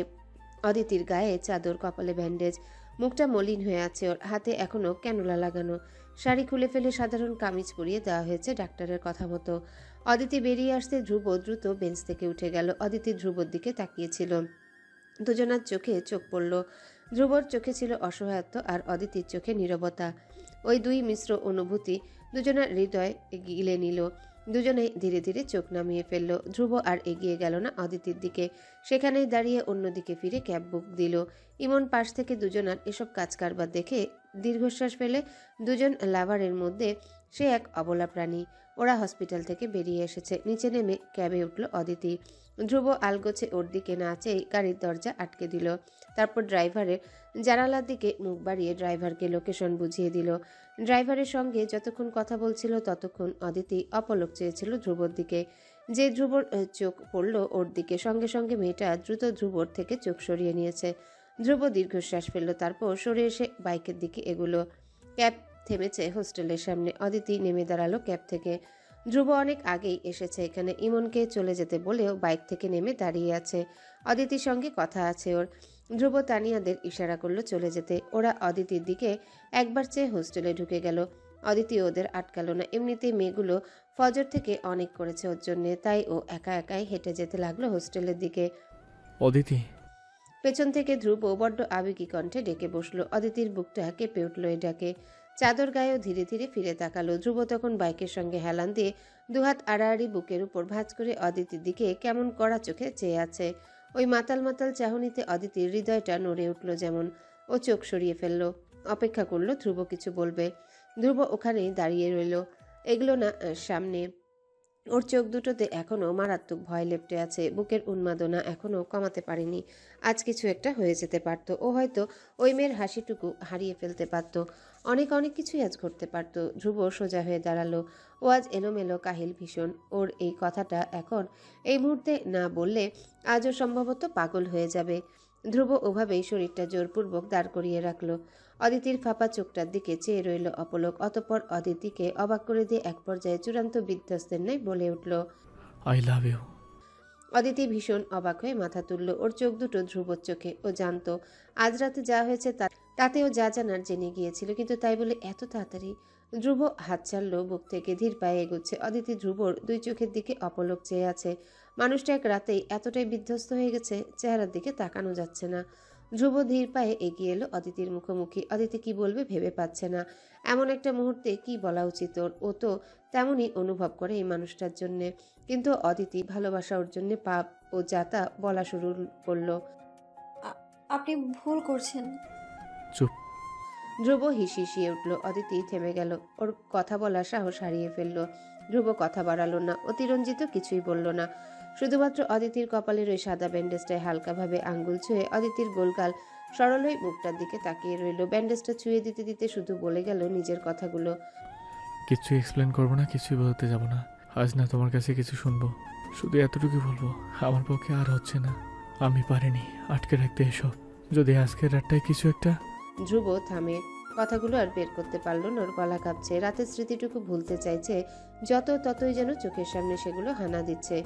অদিতির গায়ে চাদর, কপালে ব্যান্ডেজ, মুখটা মলিন হয়ে আছে। ওর হাতে এখনো ক্যানুলা লাগানো। শাড়ি খুলে ফেলে সাধারণ কামিজ পরিয়ে দেওয়া হয়েছে ডাক্তারের কথা মতো। অদিতি বেরিয়ে আসতে ধ্রুব দ্রুত বেঞ্চ থেকে উঠে গেল। অদিতি ধ্রুবর দিকে তাকিয়েছিল। দুজনার চোখে চোখ পড়ল। ধ্রুবর চোখে ছিল অসহায়ত্ব আর অদিতির চোখে নীরবতা। ওই দুই মিশ্র অনুভূতি দুজনার হৃদয় গিলে নিল। দুজনেই ধীরে ধীরে চোখ নামিয়ে ফেলল। ধ্রুব আর এগিয়ে গেল না অদিতির দিকে, সেখানেই দাঁড়িয়ে অন্যদিকে ফিরে ক্যাব বুক দিল। ইমন পাশ থেকে দুজনার এসব কাজ কারবার দেখে দীর্ঘশ্বাস ফেলে। দুজন লাভারের মধ্যে সে এক অবলা প্রাণী। ওরা হসপিটাল থেকে বেরিয়ে এসেছে। নিচে নেমে ক্যাবে উঠল অদিতি। ধ্রুব আলগোছে ওর দিকে না চেয়ে গাড়ির দরজা আটকে দিল। তারপর ড্রাইভারের জানালার দিকে মুখ বাড়িয়ে ড্রাইভারকে লোকেশন বুঝিয়ে দিল। ড্রাইভারের সঙ্গে যতক্ষণ কথা বলছিল ততক্ষণ অদিতি অপলক চেয়েছিল ধ্রুবর দিকে। যে ধ্রুবর চোখ পড়ল ওর দিকে, সঙ্গে সঙ্গে মেয়েটা দ্রুত ধ্রুবর থেকে চোখ সরিয়ে নিয়েছে। ধ্রুব দীর্ঘশ্বাস ফেলল, তারপর সরে এসে বাইকের দিকে এগুলো। ক্যাব থেমেছে হোস্টেলের সামনে। অদিতি নেমে দাঁড়ালো ক্যাব থেকে। ধ্রুব অনেক আগেই এসেছে এখানে। ইমনকে চলে যেতে বলেও বাইক থেকে নেমে দাঁড়িয়ে আছে। অদিতির সঙ্গে কথা আছে ওর। ধ্রুব তানিয়াদের ইশারা করলো চলে যেতে। ওরা অদিতির দিকে একবার চেয়ে হোস্টেলে ঢুকে গেল। অদিতি ওদের আটকালো না। এমনিতেই মেয়েগুলো ফজর থেকে অনেক করেছে ওর জন্যে, তাই ও একা একাই হেঁটে যেতে লাগলো হোস্টেলের দিকে। অদিতি, পেছন থেকে ধ্রুব বড্ড আবেগী কণ্ঠে ডেকে বসলো। অদিতির বুকটা কেঁপে উঠল এই ডাকে। চাদর গায়েও ধীরে ধীরে ফিরে তাকালো। ধ্রুব তখন বাইকের সঙ্গে হেলান দিয়ে দুহাত আড়াআড়ি বুকের উপর ভাঁজ করে অদিতির দিকে কেমন কড়া চোখে চেয়ে আছে। ওই মাতাল মাতাল চাহনিতে অদিতির হৃদয়টা নড়ে উঠল যেমন। ও চোখ সরিয়ে ফেলল, অপেক্ষা করলো ধ্রুব কিছু বলবে। ধ্রুব ওখানেই দাঁড়িয়ে রইল, এগুলো না সামনে। ওর চোখ দুটোতে এখনও মারাত্মক ভয় লেপ্টে আছে। বুকের উন্মাদনা এখনও কমাতে পারেনি। আজ কিছু একটা হয়ে যেতে পারত। ও হয়তো ওই মেয়ের হাসিটুকু হারিয়ে ফেলতে পারত। অনেক অনেক কিছুই আজ ঘটতে পারত। ধ্রুব সোজা হয়ে দাঁড়ালো। ও আজ এলোমেলো, কাহিল ভীষণ। ওর এই কথাটা এখন এই মুহূর্তে না বললে আজও সম্ভবত পাগল হয়ে যাবে। ধ্রুব ওভাবেই শরীরটা জোরপূর্বক দাঁড় করিয়ে রাখলো। অদিতির ফাঁপা চোখটার দিকে চেয়ে রইল অপলক। অতঃপর অদিতিকে অবাক করে দিয়ে এক পর্যায়ে চূড়ান্ত বিধ্বস্তের ন্যায় বলে উঠল, আই লাভ ইউ। অদিতি ভীষণ অবাক হয়ে মাথা তুলল। ওর চোখ দুটো ধ্রুবর চোখে। ও জানতো আজ রাতে যা হয়েছে তাতেও যা জানার জেনে গিয়েছিল, কিন্তু তাই বলে এত তাড়াতাড়ি। ধ্রুব হাত ছাড়ল বুক থেকে, ধীর পায়ে এগোচ্ছে। অদিতি ধ্রুবর দুই চোখের দিকে অপলক চেয়ে আছে। মানুষটা এক রাতেই এতটাই বিধ্বস্ত হয়ে গেছে, চেহারার দিকে তাকানো যাচ্ছে না। ধ্রুব ধীর পায়ে এগিয়ে এলো অদিতির মুখোমুখি। অদিতি কি বলবে ভেবে পাচ্ছে না। এমন একটা মুহূর্তে কি বলা উচিত ওর। ও তো তেমনই অনুভব করে এই মানুষটার জন্যে, কিন্তু অদিতি ভালোবাসা ওর জন্যে পাপ ও যাতা বলা শুরু করলো। আপনি ভুল করছেন। চুপ। ধ্রুব হিসিয়ে উঠল। অদিতি থেমে গেল। ওর কথা বলার সাহস হারিয়ে ফেলল। ধ্রুব কথা বাড়ালো না, অতিরঞ্জিত কিছুই বলল না। শুধুমাত্র অদিতির কপালের ওই সাদা ব্যান্ডেজটায় হালকাভাবে আঙ্গুল ছুঁয়ে অদিতির গোলগাল সরল হয়ে মুখটার দিকে তাকিয়ে রইল। ব্যান্ডেজটা ছুঁয়ে দিতে দিতে শুধু বলে গেল নিজের কথাগুলো। কিছু এক্সপ্লেন করবো না, কিছুই বলতে যাব না। আজ না তোমার কাছে কিছু শুনবো, শুধু এতটুকু বলবো, আমার পক্ষে আর হচ্ছে না। আমি পারিনি আটকে রাখতে এসব। যদি আজকের রাতটায় কিছু একটা। ধ্রুব থামে। কথাগুলো আর বের করতে পারলো না। ওর গলা কাঁপছে। রাতের স্মৃতিটুকু ভুলতে চাইছে, ততই যেন চোখের সামনে সেগুলো হানা দিচ্ছে।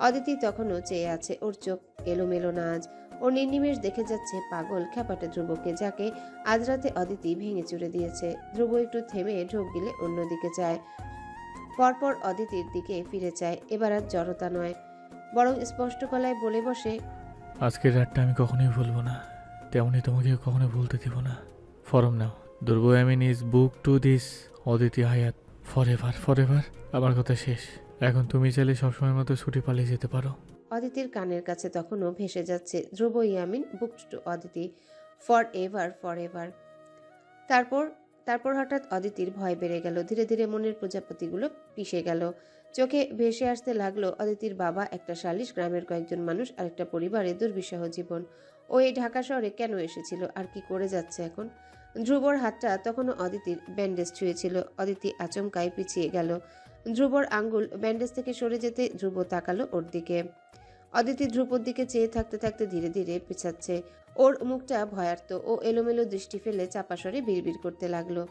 অদিতি তখনও চেয়ে আছে। ওর চোখ এলোমেলো না আজ। ও নির্নিমেষ দেখে যাচ্ছে পাগল খ্যাপাটে ধ্রুবকে, যাকে আজ রাতে অদিতি ভেঙে চুরে দিয়েছে। ধ্রুব একটু থেমে ঢোক গিলে অন্যদিকে যায়। পরপর অদিতির দিকে ফিরে চায়। এবার আর জড়তা নয়, বরং স্পষ্ট গলায় বলে বসে, আজকের রাতটা আমি কখনোই ভুলবো না, তেমনি তোমাকে কখনো ভুলতে দিব না। From now, Durbo Amin is book to this Aditi Hayat forever for ever. আমার কথা শেষ, এখন তুমি চাইলে সবসময়ের মতো ছুটি পালিয়ে যেতে পারো। অদিতির কানের কাছে তখনও ভেসে যাচ্ছে Dhruba Yamin book to Aditi forever forever. তারপর তারপর হঠাৎ অদিতির ভয় বেড়ে গেল। ধীরে ধীরে মনের প্রজাপতিগুলো পিষে গেল। চোখে ভেসে আসতে লাগলো অদিতির বাবা, একটা শালিশ, গ্রামের কয়েকজন মানুষ, আরেকটা পরিবারে দুর্বিষহ জীবন। ও এই ঢাকা শহরে কেন এসেছিল আর কি করে যাচ্ছে এখন? ধ্রুবর হাতটা তখনও অদিতির ব্যান্ডেজ ছুঁয়েছিল। অদিতি আচমকাই পিছিয়ে গেল। ধ্রুবর আঙ্গুল ব্যান্ডেজ থেকে সরে যেতে ধ্রুব তাকালো ওর দিকে। অদিতি ধ্রুবর দিকে চেয়ে থাকতে থাকতে ধীরে ধীরে পিছাচ্ছে। ওর মুখটা ভয়ার্ত। ও এলোমেলো দৃষ্টি ফেলে চাপা স্বরে বিড়বিড় করতে লাগলো।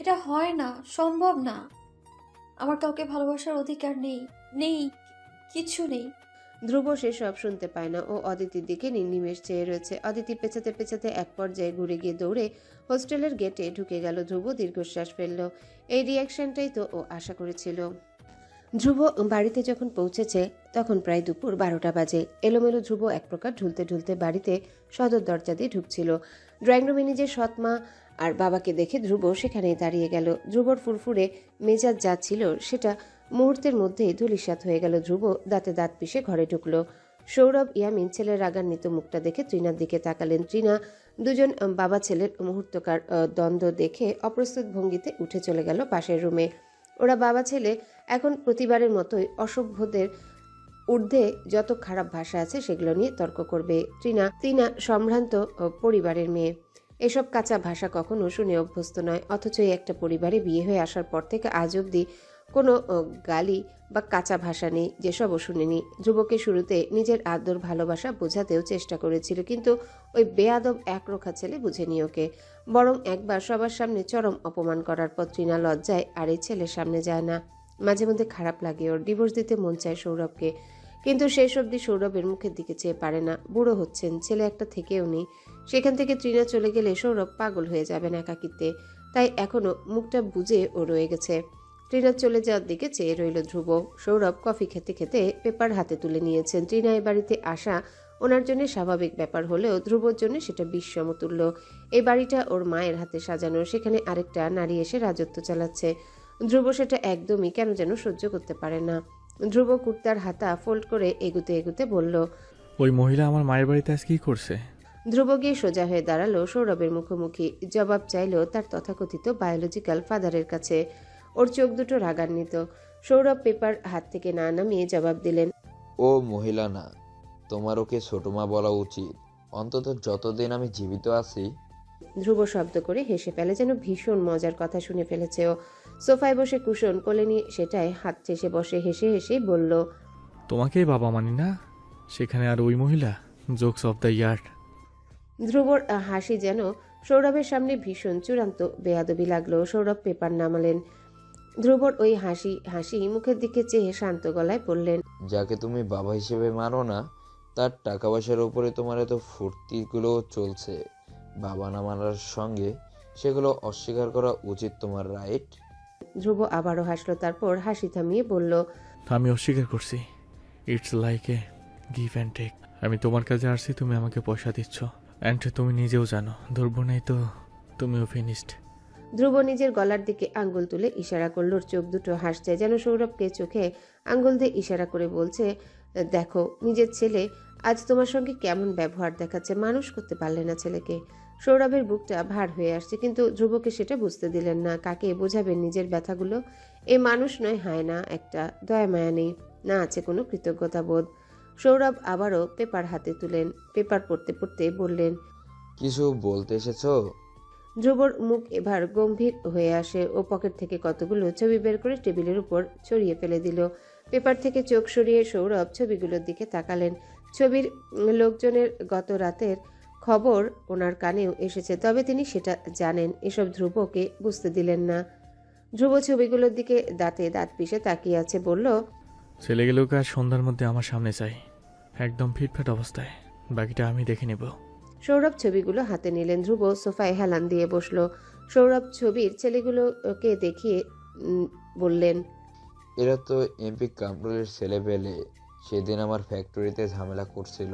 এটা হয় না, সম্ভব না। আমার কাউকে ভালোবাসার অধিকার নেই, নেই, কিছু নেই। ধ্রুব সেসব শুনতে পায় না। ও অদিতির দিকে নির্নিমেষ চেয়ে রয়েছে। অদিতি পেছাতে পেছাতে এক পর্যায়ে ঘুরে গিয়ে দৌড়ে হোস্টেলের গেটে ঢুকে গেল। ধ্রুব দীর্ঘশ্বাস ফেলল। এই রিয়াকশনটাই তো ও আশা করেছিল। ধ্রুব বাড়িতে যখন পৌঁছেছে তখন প্রায় দুপুর 12টা বাজে। এলোমেলো ধ্রুব এক প্রকার ঢুলতে ঢুলতে বাড়িতে সদর দরজা দিয়ে ঢুকছিল। ড্রয়িং রুমে নিজের সৎমা আর বাবাকে দেখে ধ্রুব সেখানেই দাঁড়িয়ে গেল। ধ্রুবর ফুরফুরে মেজাজ যা ছিল সেটা মুহূর্তের মধ্যেই ধূলিসাৎ হয়ে গেল। ধ্রুব দাঁতে দাঁত পিষে ঘরে ঢুকলো। সৌরভ ইয়ামিন ছেলের রাগান্বিত মুখটা দেখে তৃণার দিকে তাকালেন। তৃণা দুজন বাবা ছেলের মুহূর্তকার দ্বন্দ্ব দেখে অপ্রস্তুত ভঙ্গিতে উঠে চলে গেল পাশের রুমে। ওরা বাবা ছেলে এখন প্রতিবারের মতোই অসভ্যদের ঊর্ধ্বে যত খারাপ ভাষা আছে সেগুলো নিয়ে তর্ক করবে। তৃণা সম্ভ্রান্ত পরিবারের মেয়ে, এসব কাঁচা ভাষা কখনো শুনে অভ্যস্ত নয়। অথচ এই একটা পরিবারে বিয়ে হয়ে আসার পর থেকে আজ অবধি কোনো গালি বা কাঁচা ভাষা নেই যেসবও শুনেনি। ধ্রুবকে শুরুতে নিজের আদর ভালোবাসা বোঝাতেও চেষ্টা করেছিল, কিন্তু ওই বেয়াদব একরোখা ছেলে বুঝেনি ওকে। বরং একবার সবার সামনে চরম অপমান করার পর তৃণা লজ্জায় আর এই ছেলের সামনে যায় না। মাঝে মধ্যে খারাপ লাগে ওর, ডিভোর্স দিতে মন চায় সৌরভকে, কিন্তু শেষ অবধি সৌরভের মুখের দিকে চেয়ে পারে না। বুড়ো হচ্ছেন, ছেলে একটা থেকেও নেই। সেখান থেকে তৃণা চলে গেলে সৌরভ পাগল হয়ে যাবেন একাকিত্বে। তাই এখনো মুখটা বুজে ও রয়ে গেছে। তৃণা চলে যাওয়ার দিকে চেয়ে রইল ধ্রুব। সৌরভ কফি খেতে খেতে পেপার হাতে তুলে নিয়েছেন। তৃণা এ বাড়িতে আসা ওনার জন্য স্বাভাবিক ব্যাপার হলেও ধ্রুবর জন্য সেটা বিস্ময়তুল্য। এই বাড়িটা ওর মায়ের হাতে সাজানো, সেখানে আরেকটা নারী এসে রাজত্ব চালাচ্ছে। ধ্রুব সেটা একদমই কেন যেন সহ্য করতে পারে না। ধ্রুব কুর্তার হাতা ফোল্ড করে এগুতে এগুতে বলল, ওই মহিলা আমার মায়ের বাড়িতে আজ কি করছে? ধ্রুব গিয়ে সোজা হয়ে দাঁড়ালো সৌরভের মুখোমুখি। জবাব চাইল তার তথাকথিত বায়োলজিক্যাল ফাদারের কাছে। ওর চোখ দুটো রাগান্বিত। সৌরভ পেপার হাত থেকে না নামিয়ে জবাব দিলেন, ও মহিলা না, তোমার ওকে ছোট মা বলা উচিত, অন্তত যতদিন আমি জীবিত আছি। ধ্রুব শব্দ করে হেসে ফেলে, যেন ভীষণ মজার কথা শুনে ফেলেছে ও। সোফায় বসে কুশন কোলে নিয়ে সেটাই হাত চেষে বসে হেসে হেসেই বলল, তোমাকেই বাবা মানি না, সেখানে আর ওই মহিলা? Jokes of the yard. ধ্রুবর হাসি যেন সৌরভের সামনে ভীষণ চূড়ান্ত বেয়াদবি লাগলো। সৌরভ পেপার নামালেন। ধ্রুবর ওই হাসি মুখের দিকে চেয়ে শান্ত গলায় বললেন, যাকে তুমি বাবা হিসেবে মানো না, তার টাকা পয়সার উপরে তোমার এত ফুর্তিগুলো চলছে। বাবা না মানার সঙ্গে সেগুলো অস্বীকার করা উচিত তোমার, রাইট? ধ্রুব আবারও হাসলো, তারপর হাসি থামিয়ে বলল, আমি অস্বীকার করছি। It's like a give and take. আমি তোমার কাছে আসছি, তুমি আমাকে পয়সা দিচ্ছ, অ্যান্ড তুমি নিজেও জানো ধরবো নাই তো তুমিও ফিনিশড। ধ্রুব নিজের গলার দিকে আঙ্গুল তুলে ইশারা করলো। ওর চোখ দুটো হাসছে, যেন সৌরভকে চোখে আঙ্গুল দিয়ে ইশারা করে বলছে, দেখো নিজের ছেলে আজ তোমার সঙ্গে কেমন ব্যবহার দেখাচ্ছে, মানুষ করতে পারলে না ছেলেকে। সৌরভের বুকটা ভার হয়ে আসছে, কিন্তু ধ্রুবকে সেটা বুঝতে দিলেন না। কাকে বোঝাবেন নিজের ব্যথাগুলো? এ মানুষ নয়, হায় না একটা, দয়া মায়া নেই, না আছে কোনো কৃতজ্ঞতা বোধ। সৌরভ আবারও পেপার হাতে তুলেন। পেপার পড়তে পড়তে বললেন, কিছু বলতে এসেছো? ধ্রুবর মুখ এবার গম্ভীর হয়ে আসে। ও পকেট থেকে কতগুলো ছবি বের করে টেবিলের উপর ছড়িয়ে ফেলে দিল। পেপার থেকে চোখ সরিয়ে সৌরভ ছবিগুলোর দিকে তাকালেন। ছবির লোকজনের গত রাতের খবর ওনার কানেও এসেছে, তবে তিনি সেটা জানেন। এসব ধ্রুবকে বুঝতে দিলেন না। ধ্রুব ছবিগুলোর দিকে দাঁতে দাঁত পিষে তাকিয়ে আছে, বলল, ছেলেগুলোকে আজ সন্ধ্যার মধ্যে আমার সামনে চাই, একদম ফিটফাট অবস্থায়, বাকিটা আমি দেখে নেব। সৌরভ ছবিগুলো হাতে নিলেন। ধ্রুব সোফায় হেলান দিয়ে বসলো। সৌরভ ছবির ছেলেগুলোকে দেখিয়ে বললেন, এরা তো এমপি কামরুলের ছেলে পেলে, সেদিন আমার ফ্যাক্টরিতে ঝামেলা করছিল।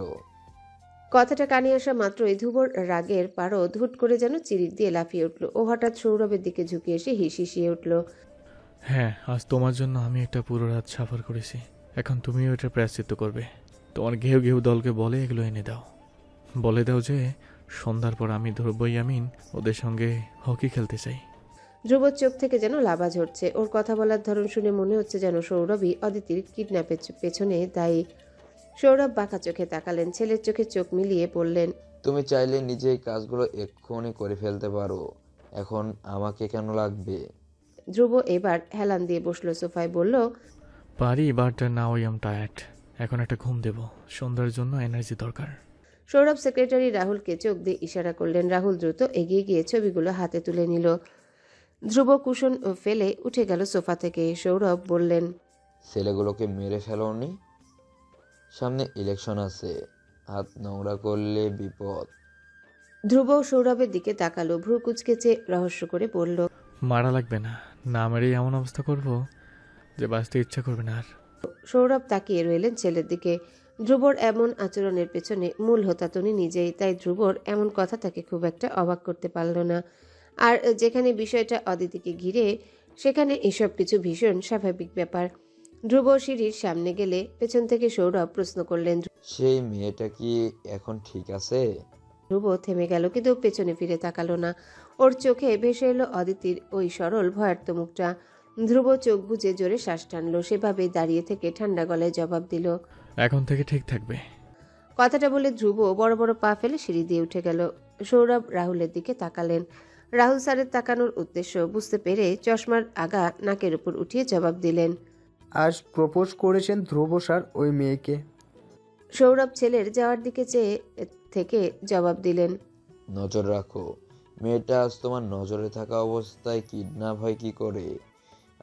কথাটা কানে আসা মাত্রই ধ্রুবর রাগের পারদ হুট করে যেন চিরিক দিয়ে লাফিয়ে উঠল। ও হঠাৎ সৌরভের দিকে ঝুঁকে এসে হিসিয়ে উঠল। হ্যাঁ, আজ তোমার জন্য আমি একটা পুরো রাত সাফার করেছি। এখন তুমিও এটা প্রায়শ্চিত্ত করবে। তোমার ঘেউ ঘেউ দলকে বলে এগুলো এনে দাও। বলে দাও যে সন্ধ্যার পর আমি ধ্রুব ইয়ামিন ওদের সঙ্গে হকি খেলতে চাই। ধ্রুবর চোখ থেকে যেন লাভা ঝরছে। ওর কথা বলার ধরন শুনে মনে হচ্ছে যেন সৌরভই অদিতির কিডন্যাপের পেছনে দায়ী। সৌরভ বাঁকা চোখে তাকালেন, ছেলের চোখে চোখ মিলিয়ে বললেন, তুমি চাইলে নিজেই কাজগুলো এক্ষুনি করে ফেলতে পারো, এখন আমাকে কেন লাগবে? ধ্রুব এবার হেলান দিয়ে বসলো সোফায়, বলল, পারি, but now I am tired. এখন একটা ঘুম দেব, সন্ধ্যার জন্য এনার্জি দরকার। সৌরভ সেক্রেটারি রাহুলকে চোখ দিয়ে ইশারা করলেন। রাহুল দ্রুত এগিয়ে গিয়ে ছবিগুলো হাতে তুলে নিল। ধ্রুব কুশন ফেলে উঠে গেল সোফা থেকে। সৌরভ বললেন, ছেলেগুলোকে মেরে ফেলোনি? সামনে ইলেকশন আছে, হাত নোংরা করলে বিপদ। ধ্রুব সৌরভের দিকে তাকালো, ভ্রু কুচকেচে রহস্য করে বলল, মারা লাগবে না, না মেরেই এমন অবস্থা করব যে বাঁচতে ইচ্ছা করবে না আর। সৌরভ তাকিয়ে রইলেন ছেলের দিকে। ধ্রুবর এমন আচরণের পেছনে মূল হোতা তনি নিজেই, তাই ধ্রুবর এমন কথা তাকে খুব একটা অবাক করতে পারল না। আর যেখানে বিষয়টা অদিতিকে ঘিরে, সেখানে এসব কিছু ভীষণ স্বাভাবিক ব্যাপার। ধ্রুব সিঁড়ির সামনে গেলে পেছন থেকে সৌরভ প্রশ্ন করলেন। সেই মেয়েটা কি এখন ঠিক আছে? ধ্রুব থেমে গেল, কিন্তু পেছনে ফিরে তাকালো না। ওর চোখে ভেসে এলো অদিতির ওই সরল ভয়ার্ত মুখটা। ধ্রুব চোখ বুজে জোরে শ্বাস টানলো, সেভাবেই দাঁড়িয়ে থেকে ঠান্ডা গলায় জবাব দিল, এখন থেকে ঠিক থাকবে। কথাটা বলে ধ্রুব বড় বড় পা ফেলে সিঁড়ি দিয়ে উঠে গেল। সৌরভ রাহুলের দিকে তাকালেন। রাহুল স্যারের তাকানোর উদ্দেশ্য বুঝতে পেরে চশমার আগা নাকের উপর উঠিয়ে জবাব দিলেন। আজ প্রপোজ করেছেন ধ্রুব স্যার ওই মেয়েকে। সৌরভ ছেলের যাওয়ার দিকে চেয়ে থেকে জবাব দিলেন, নজর রাখো, মেয়েটা আজ তোমার নজরে থাকা অবস্থায় কিডন্যাপ হয় কি করে?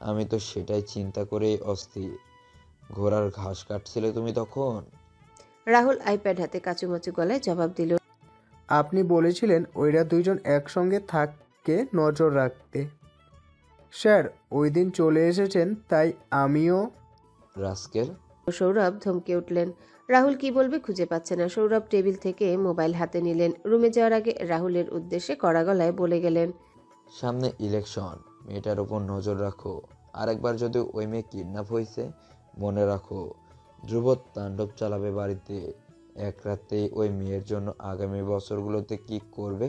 আমি তো সেটাই চিন্তা করেই অস্থির। ঘোড়ার ঘাস কাটছিলে তুমি তখন? রাহুল আইপ্যাড হাতে কাচুমাচু গলায় জবাব দিল, আপনি বলেছিলেন ওইরা দুইজন একসঙ্গে থাকে নজর রাখতে। স্যার ওই দিন চলে এসেছেন, তাই আমিও। রাস্কেল! সৌরভ ধমকে উঠলেন। রাহুল কি বলবে খুঁজে পাচ্ছে না। সৌরভ টেবিল থেকে মোবাইল হাতে নিলেন। রুমে যাওয়ার আগে রাহুলের উদ্দেশ্যে কড়া গলায় বলে গেলেন, সামনে ইলেকশন, মেয়েটার উপর নজর রাখো। আরেকবার যদি ওই মেয়ে কিডন্যাপ হয়েছে, মনে রাখো ধ্রুব তাণ্ডব চালাবে বাড়িতে। এক রাতেই ওই মেয়ের জন্য আগামী বছরগুলোতে কি করবে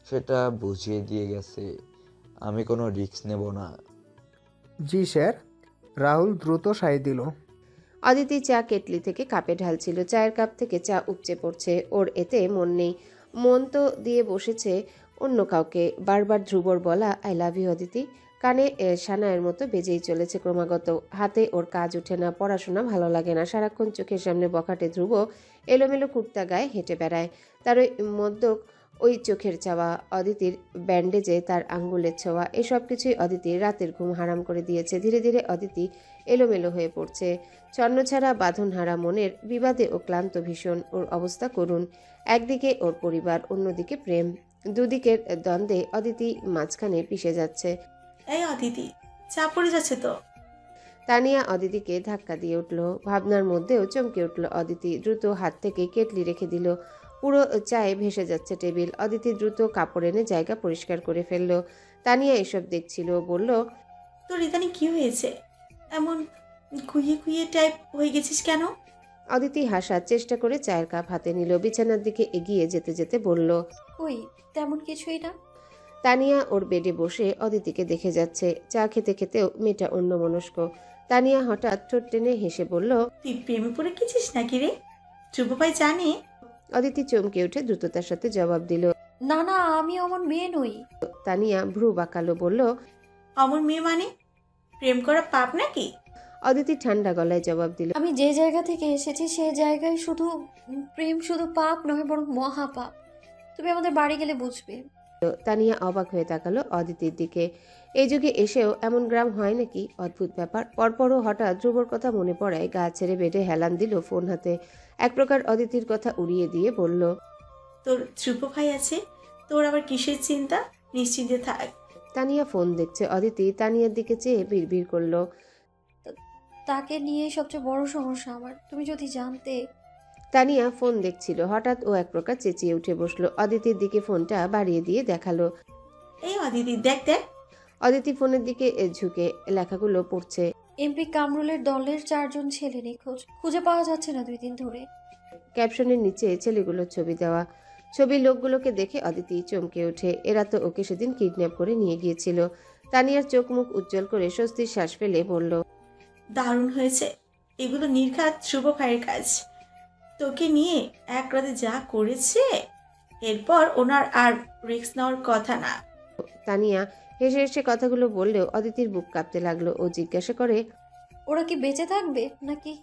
সেটা বুঝিয়ে দিয়ে গেছে। আমি কোনো রিস্ক নেব না। জি স্যার। রাহুল দ্রুত সায় দিল। অদিতি চা কেটলি থেকে কাপে ঢালছিল। চায়ের কাপ থেকে চা উপচে পড়ছে। ওর এতে মন নেই, মন তো দিয়ে বসেছে অন্য কাউকে। বারবার ধ্রুবর বলা আই লাভ ইউ অদিতি কানে সানায়ের মতো বেজেই চলেছে ক্রমাগত। হাতে ওর কাজ ওঠে না, পড়াশোনা ভালো লাগে না। সারাক্ষণ চোখের সামনে বখাটে ধ্রুব এলোমেলো কুর্তা গায়ে হেঁটে বেড়ায়। তার ওই মদ্যক, ওই চোখের চাওয়া, অদিতির ব্যান্ডেজে তার আঙ্গুলের ছোঁয়া, এসব কিছুই অদিতির রাতের ঘুম হারাম করে দিয়েছে। ধীরে ধীরে অদিতি এলোমেলো হয়ে পড়ছে। ছন্নছাড়া বাঁধনহারা মনের বিবাদে ও ক্লান্ত ভীষণ। ওর অবস্থা করুণ। একদিকে ওর পরিবার, অন্যদিকে প্রেম। দুদিকের দ্বন্দ্বে অদিতি মাঝখানে পিষে যাচ্ছে। এই অদিতি, চা পড়ে যাচ্ছে তো। তানিয়া অদিতিকে ধাক্কা দিয়ে উঠল। ভাবনার মধ্যেও চমকে উঠল অদিতি। দ্রুত হাত থেকে কেটলি রেখে দিল। পুরো চায়ে ভেসে যাচ্ছে টেবিল। অদিতি দ্রুত কাপড় এনে জায়গা পরিষ্কার করে ফেলল। তানিয়া এসব দেখছিল, বলল, তোর ইদানি কি হয়েছে? এমন খুইয়ে খুইয়ে টাইপ হয়ে গেছিস কেন? অদিতি হাসার চেষ্টা করে চায়ের কাপ হাতে নিল। বিছানার দিকে এগিয়ে যেতে যেতে বলল, কই তেমন কিছুই না। তানিয়া ওর বেডে বসে অদিতিকে দেখে যাচ্ছে। চা খেতে খেতেও মেয়েটা অন্যমনস্ক। তানিয়া হঠাৎ ঠোঁট টেনে হেসে বলল, তুই প্রেমে পড়ে গেছিস নাকি রে? ধ্রুব ভাই জানে? অদিতি চমকে উঠে দ্রুততার সাথে জবাব দিল। না না, আমি অমন মেয়ে নই। তানিয়া ভ্রু বাঁকালো, বলল, অমর মেয়ে মানে প্রেম করা পাপ নাকি? অদিতি ঠান্ডা গলায় জবাব দিল, আমি যে জায়গা থেকে এসেছি সে জায়গায় শুধু প্রেম শুধু পাপ নয়, বরং মহাপাপ। তুমি আমাদের বাড়ি গেলে বুঝবে। তানিয়া অবাক হয়ে তাকালো অদিতির দিকে। এই যুগে এসেও এমন গ্রাম হয় নাকি? অদ্ভুত ব্যাপার। পরপরও হঠাৎ ধ্রুবর কথা মনে পড়ায় গা ছেড়ে বেডে হেলান দিল ফোন হাতে। এক প্রকার অদিতির কথা উড়িয়ে দিয়ে বলল, তোর ধ্রুব ভাই আছে, তোর আবার কিসের চিন্তা? নিশ্চিন্তে থাক। তানিয়া ফোন দেখছে। অদিতি তানিয়ার দিকে চেয়ে বিড়বিড় করলো, তাকে নিয়ে সবচেয়ে বড় সমস্যা আমার। তুমি যদি জানতে। তানিয়া ফোন দেখছিল, হঠাৎ ও এক প্রকার চেঁচিয়ে উঠে বসলো। অদিতির দিকে ফোনটা বাড়িয়ে দিয়ে দেখালো। এই অদিতি, দেখ দেখ। অদিতি ফোনের দিকে ঝুঁকে লেখাগুলো পড়ছে। এমপি কামরুলের দলের 4 জন ছেলে নিখোঁজ, খুঁজে পাওয়া যাচ্ছে না 2 দিন ধরে। ক্যাপশনের নিচে ছেলেগুলোর ছবি দেওয়া। ছবির লোকগুলোকে দেখে অদিতি চমকে ওঠে। এরা তো ওকে সেদিন কিডন্যাপ করে নিয়ে গিয়েছিল। তানিয়ার চোখ মুখ উজ্জ্বল করে স্বস্তির শ্বাস ফেলে বলল, দারুণ হয়েছে। এগুলো নির্ঘাত শুভ ভাইয়ের কাজ। তোকে নিয়ে এক রাতে যা করেছে, এরপর ওনার আর রিস্ক নেওয়ার কথা না। তানিয়া হেসে হেসে কথাগুলো বললেও অদিতির বুক কাঁপতে লাগলো। ও জিজ্ঞাসা করে, ওরা কি বেঁচে থাকবে নাকি?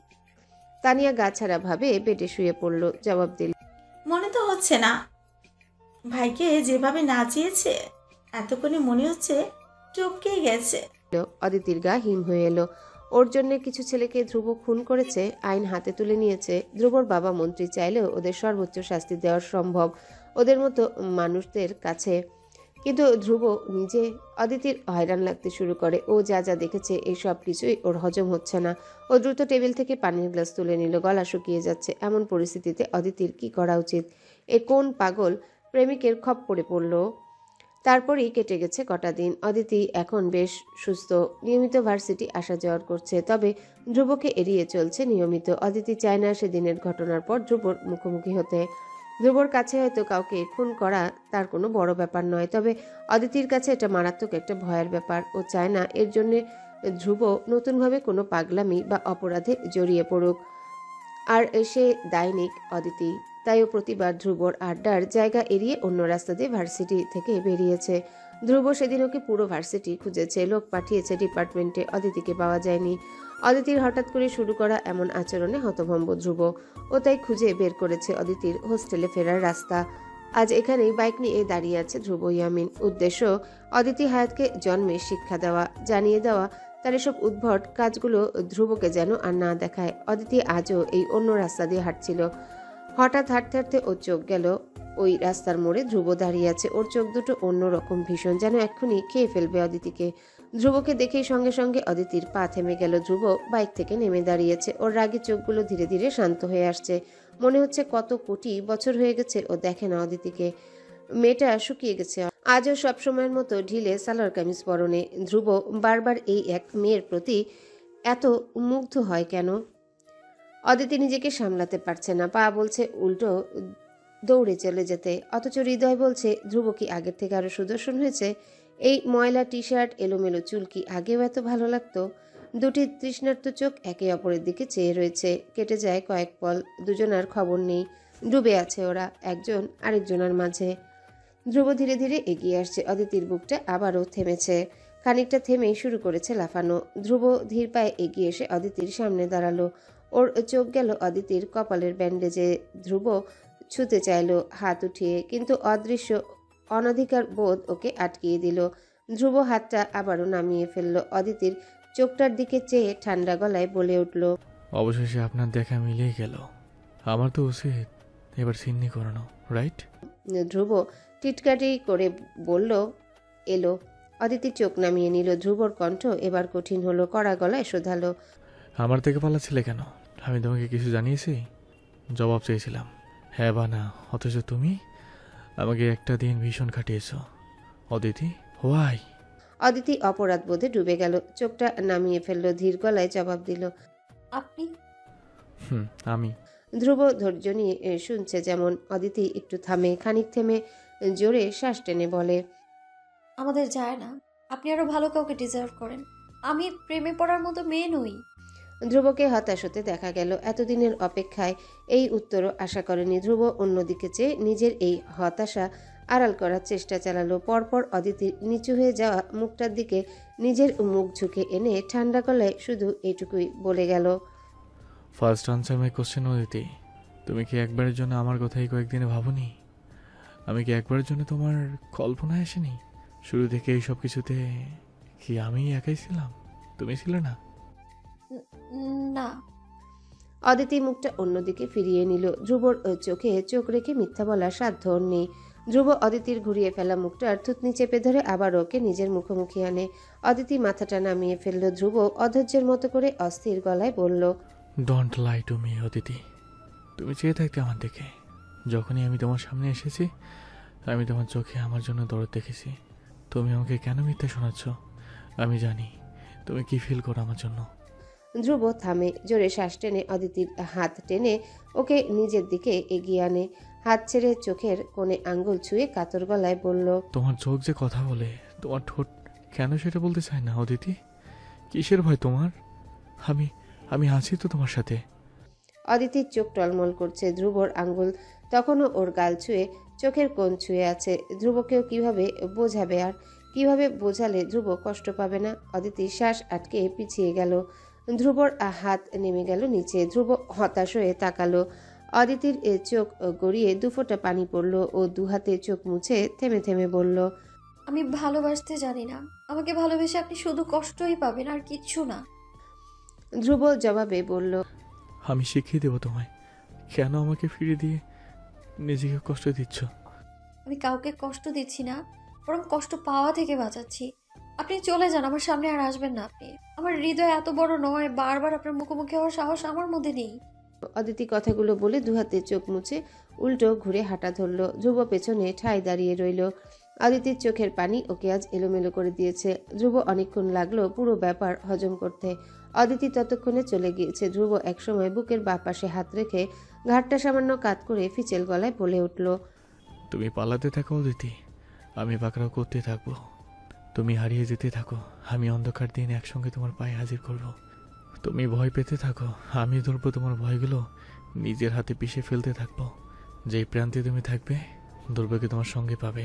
তানিয়া গা ছাড়া ভাবে বেডে শুয়ে পড়ল। জবাব দিল, মনে তো হচ্ছে না। ভাইকে যেভাবে নাচিয়েছে, এতক্ষণে মনে হচ্ছে টপকে গেছে। অদিতির গা হিম হয়ে এলো। ওর জন্য কিছু ছেলেকে ধ্রুব খুন করেছে, আইন হাতে তুলে নিয়েছে। ধ্রুবর বাবা মন্ত্রী চাইলেও ওদের সর্বোচ্চ শাস্তি দেওয়া সম্ভব ওদের মতো মানুষদের কাছে। কিন্তু ধ্রুব নিজে অদিতির হয়রান লাগতে শুরু করে। ও যা যা দেখেছে এই সব কিছুই ওর হজম হচ্ছে না। ও দ্রুত টেবিল থেকে পানির গ্লাস তুলে নিল। গলা শুকিয়ে যাচ্ছে। এমন পরিস্থিতিতে অদিতির কি করা উচিত? এ কোন পাগল প্রেমিকের খপ্পরে পড়ল? তারপরেই কেটে গেছে কটা দিন। অদিতি এখন বেশ সুস্থ, নিয়মিত ভার্সিটি আসা যাওয়া করছে। তবে ধ্রুবকে এড়িয়ে চলছে নিয়মিত। অদিতি চায় না সেদিনের ঘটনার পর ধ্রুবর মুখোমুখি হতে। ধ্রুবর কাছে হয়তো কাউকে খুন করা তার কোনো বড় ব্যাপার নয়, তবে অদিতির কাছে এটা মারাত্মক একটা ভয়ের ব্যাপার। ও চায় না এর জন্যে ধ্রুব নতুনভাবে কোনো পাগলামি বা অপরাধে জড়িয়ে পড়ুক। আর সে দায়নিক অদিতি। তাই ও প্রতিবার ধ্রুবর আড্ডার জায়গা এড়িয়ে অন্য রাস্তা দিয়ে ভার্সিটি থেকে বেরিয়েছে। ধ্রুব সেদিন ওকে পুরো ভার্সিটি খুঁজেছে, লোক পাঠিয়েছে ডিপার্টমেন্টে, অদিতিকে পাওয়া যায়নি। অদিতির হঠাৎ করে শুরু করা এমন আচরণে হতভম্ব ধ্রুব। ও তাই খুঁজে বের করেছে অদিতির হোস্টেলে ফেরার রাস্তা। আজ এখানেই বাইক নিয়ে দাঁড়িয়ে আছে ধ্রুব ইয়ামিন। উদ্দেশ্য অদিতি হায়াতকে জন্মের শিক্ষা দেওয়া, জানিয়ে দেওয়া তার এসব উদ্ভট কাজগুলো ধ্রুবকে যেন আর না দেখায়। অদিতি আজও এই অন্য রাস্তা দিয়ে হাঁটছিল। হঠাৎ হাঁটতে হাঁটতে ওর চোখ গেল ওই রাস্তার মোড়ে। ধ্রুব দাঁড়িয়ে আছে। ওর চোখ দুটো অন্যরকম ভীষণ, যেন এক্ষুনি খেয়ে ফেলবে অদিতিকে। ধ্রুবকে দেখেই সঙ্গে সঙ্গে অদিতির পা থেমে গেল। ধ্রুব বাইক থেকে নেমে দাঁড়িয়েছে। ওর রাগী চোখগুলো ধীরে ধীরে শান্ত হয়ে আসছে। মনে হচ্ছে কত কোটি বছর হয়ে গেছে ও দেখে না অদিতিকে। মেয়েটা শুকিয়ে গেছে। আজও সবসময়ের মতো ঢিলে সালোয়ার কামিজ পরনে। ধ্রুব বারবার এই এক মেয়ের প্রতি এত মুগ্ধ হয় কেন? অদিতি নিজেকে সামলাতে পারছে না। পা বলছে উল্টো দৌড়ে চলে যেতে, অথচ হৃদয় বলছে ধ্রুব কি আগের থেকে আরো সুদর্শন হয়েছে? এই ময়লা টি শার্ট, এলোমেলো চুল কি আগেও এত ভালো লাগতো? দুটি তৃষ্ণার্ত চোখ একে অপরের দিকে চেয়ে রয়েছে। কেটে যায় কয়েক পল। দুজনার খবর নেই। ডুবে আছে ওরা একজন আরেকজনের মাঝে। ধ্রুব ধীরে ধীরে এগিয়ে আসছে। অদিতির বুকটা আবারও থেমেছে। খানিকটা থেমেই শুরু করেছে লাফানো। ধ্রুব ধীর পায়ে এগিয়ে এসে অদিতির সামনে দাঁড়ালো। ওর চোখ গেল অদিতির কপালের ব্যান্ডেজে। ধ্রুব ছুতে চাইল হাত উঠিয়ে, কিন্তু অদৃশ্য অনধিকার বোধ ওকে আটকিয়ে দিল। ধ্রুব হাতটা আবারও নামিয়ে ফেলল। অদিতির চোখটার দিকে চেয়ে ঠান্ডা গলায় বলে উঠল, অবশেষে আপনার দেখা মিলেই গেল। আমার তো উচিত এবার সিন্নি করানো, রাইট? ধ্রুব টিটকাটি করে বলল, এলো। অদিতি চোখ নামিয়ে নিল। ধ্রুবর কণ্ঠ এবার কঠিন হলো, কড়া গলায় শোধালো, আমার থেকে পালাচ্ছিলে কেন? আমি তোমাকে কিছু জানিয়েছি? জবাব চেয়েছিলাম, হ্যাঁ বা না, অথচ তুমি আমাকে একটা দিন ভীষণ খাটিয়েছ। অদিতি, হোয়াই? অদিতি অপরাধ বোধে ডুবে গেল। চোখটা নামিয়ে ফেলল। ধীর গলায় জবাব দিল, আপনি? আমি। ধ্রুব ধৈর্য নিয়ে শুনছে যেমন। অদিতি একটু থামে, খানিক থেমে জোরে শ্বাস টেনে বলে, আমাদের যায় না। আপনি আরো ভালো কাউকে ডিজার্ভ করেন। আমি প্রেমে পড়ার মতো মেয়ে নই। ধ্রুবকে হতাশ হতে দেখা গেল। এতদিনের অপেক্ষায় এই উত্তরও আশা করেনি ধ্রুব। অন্যদিকে চেয়ে নিজের এই হতাশা আড়াল করার চেষ্টা চালালো। পরপর অদিতির নিচু হয়ে যাওয়া মুখটার দিকে নিজের মুখ ঝুঁকে এনে ঠান্ডা গলায় শুধু এটুকুই বলে গেল, ফার্স্ট আনসার মাই কোশ্চেন অদিতি। তুমি কি একবারের জন্য আমার কথাই কয়েকদিনে ভাবনি? আমি কি একবারের জন্য তোমার কল্পনায় আসেনি? শুরু থেকে এই সব কিছুতে কি আমি একাই ছিলাম? তুমি ছিলে না? না। অদিতি মুখটা অন্যদিকে ফিরিয়ে নিল। ধ্রুবর চোখে চোখ রেখে মিথ্যা বলার সাধ্য ওর নেই। ধ্রুব অদিতির ঘুরিয়ে ফেলা মুখটার থুতনি চেপে ধরে আবার ওকে নিজের মুখোমুখি আনে। অদিতি মাথাটা নামিয়ে ফেলল। ধ্রুব অধৈর্যের মতো করে অস্থির গলায় বলল, don't lie to me Aditi. তুমি চেয়ে থাকতে আমার দিকে। যখনই আমি তোমার সামনে এসেছি আমি তোমার চোখে আমার জন্য দরদ দেখেছি। তুমি আমাকে কেন মিথ্যে শোনাচ্ছ? আমি জানি তুমি কি ফিল করো আমার জন্য। ধ্রুব থামে, জোরে শ্বাস টেনে অদিতির হাত টেনে ওকে নিজের দিকে এগিয়ে আনে। হাত ছেড়ে চোখের কোণে আঙ্গুল ছুঁয়ে কাতর গলায় বলল, তোমার চোখ যে কথা বলে, তোমার ঠোঁট কেন সেটা বলতে চায় না অদিতি? কিসের ভয় তোমার? আমি আমি আছি তো তোমার সাথে। অদিতির চোখ টলমল করছে। ধ্রুবর আঙ্গুল তখনও ওর গাল ছুঁয়ে চোখের কোণ ছুঁয়ে আছে। ধ্রুবকেও কিভাবে বোঝাবে, আর কিভাবে বোঝালে ধ্রুব কষ্ট পাবে না? অদিতির শ্বাস আটকে পিছিয়ে গেল। ধ্রুবর হাত নেমে গেল নিচে। ধ্রুব হতাশ হয়ে তাকালো। অদিতির চোখ গড়িয়ে দুফোঁটা পানি পড়ল। ও দুহাতে চোখ মুছে থেমে থেমে বলল, আমি ভালোবাসতে জানি না। আমাকে ভালোবেসে আপনি শুধু কষ্টই পাবেন, আর কিচ্ছু না। ধ্রুব জবাবে বলল, আমি শিখিয়ে দেবো তোমায়। কেন আমাকে ফিরে দিয়ে নিজেকে কষ্ট দিচ্ছ? আমি কাউকে কষ্ট দিচ্ছি না, বরং কষ্ট পাওয়া থেকে বাঁচাচ্ছি। আপনি চলে যান, আমার সামনে আর আসবেন না আপনি। আমার হৃদয় এত বড় নয়, বারবার আপনার মুখোমুখি হওয়ার সাহস আমার মধ্যে নেই। অদিতি কথাগুলো বলে দুহাতে চোখ মুছে উল্টো ঘুরে হাঁটা ধরল। ধ্রুব পেছনে ঠায় দাঁড়িয়ে রইল। অদিতির চোখের পানি ওকে আজ এলোমেলো করে দিয়েছে। ধ্রুব অনেকক্ষণ লাগলো পুরো ব্যাপার হজম করতে। অদিতি ততক্ষণে চলে গিয়েছে। ধ্রুব একসময় বুকের বাঁ পাশে হাত রেখে ঘাটটা সামান্য কাত করে ফিচেল গলায় বলে উঠল, তুমি পালাতে থাকো অদিতি, আমি পাকড়াও করতে থাকবো। তুমি হারিয়ে যেতে থাকো, আমি অন্ধকার দিন একসঙ্গে তোমার পায়ে হাজির করব। তুমি ভয় পেতে থাকো, আমি ধরবো তোমার ভয়গুলো, নিজের হাতে পিষে ফেলতে থাকবো। যেই প্রান্তে তুমি থাকবে দুর্ভাগ্য তোমার সঙ্গে পাবে।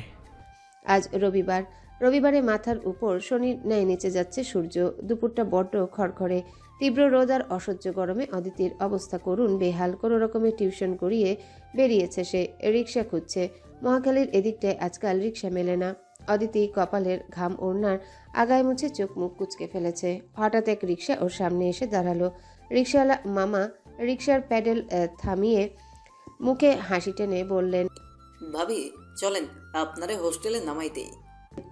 আজ রবিবার। রবিবারে মাথার উপর শনির ন্যায় নিচে যাচ্ছে সূর্য। দুপুরটা বড্ড খড়খড়ে। তীব্র রোদ আর অসহ্য গরমে অদিতির অবস্থা করুণ বেহাল। কোনো রকমের টিউশন করিয়ে বেরিয়েছে সে। রিক্সা খুঁজছে। মহাখালীর এদিকটায় আজকাল রিক্সা মেলে না। অদিতি কপালের ঘাম ওড়নার আগায় মুছে চোখ মুখ কুচকে ফেলেছে। হঠাৎ এক রিক্সা ওর সামনে এসে দাঁড়ালো। রিক্সাওয়ালা মামা রিক্সার প্যাডেল থামিয়ে মুখে হাসি টেনে বললেন, ভাবি চলেন আপনারে হোস্টেলে নামাইতে।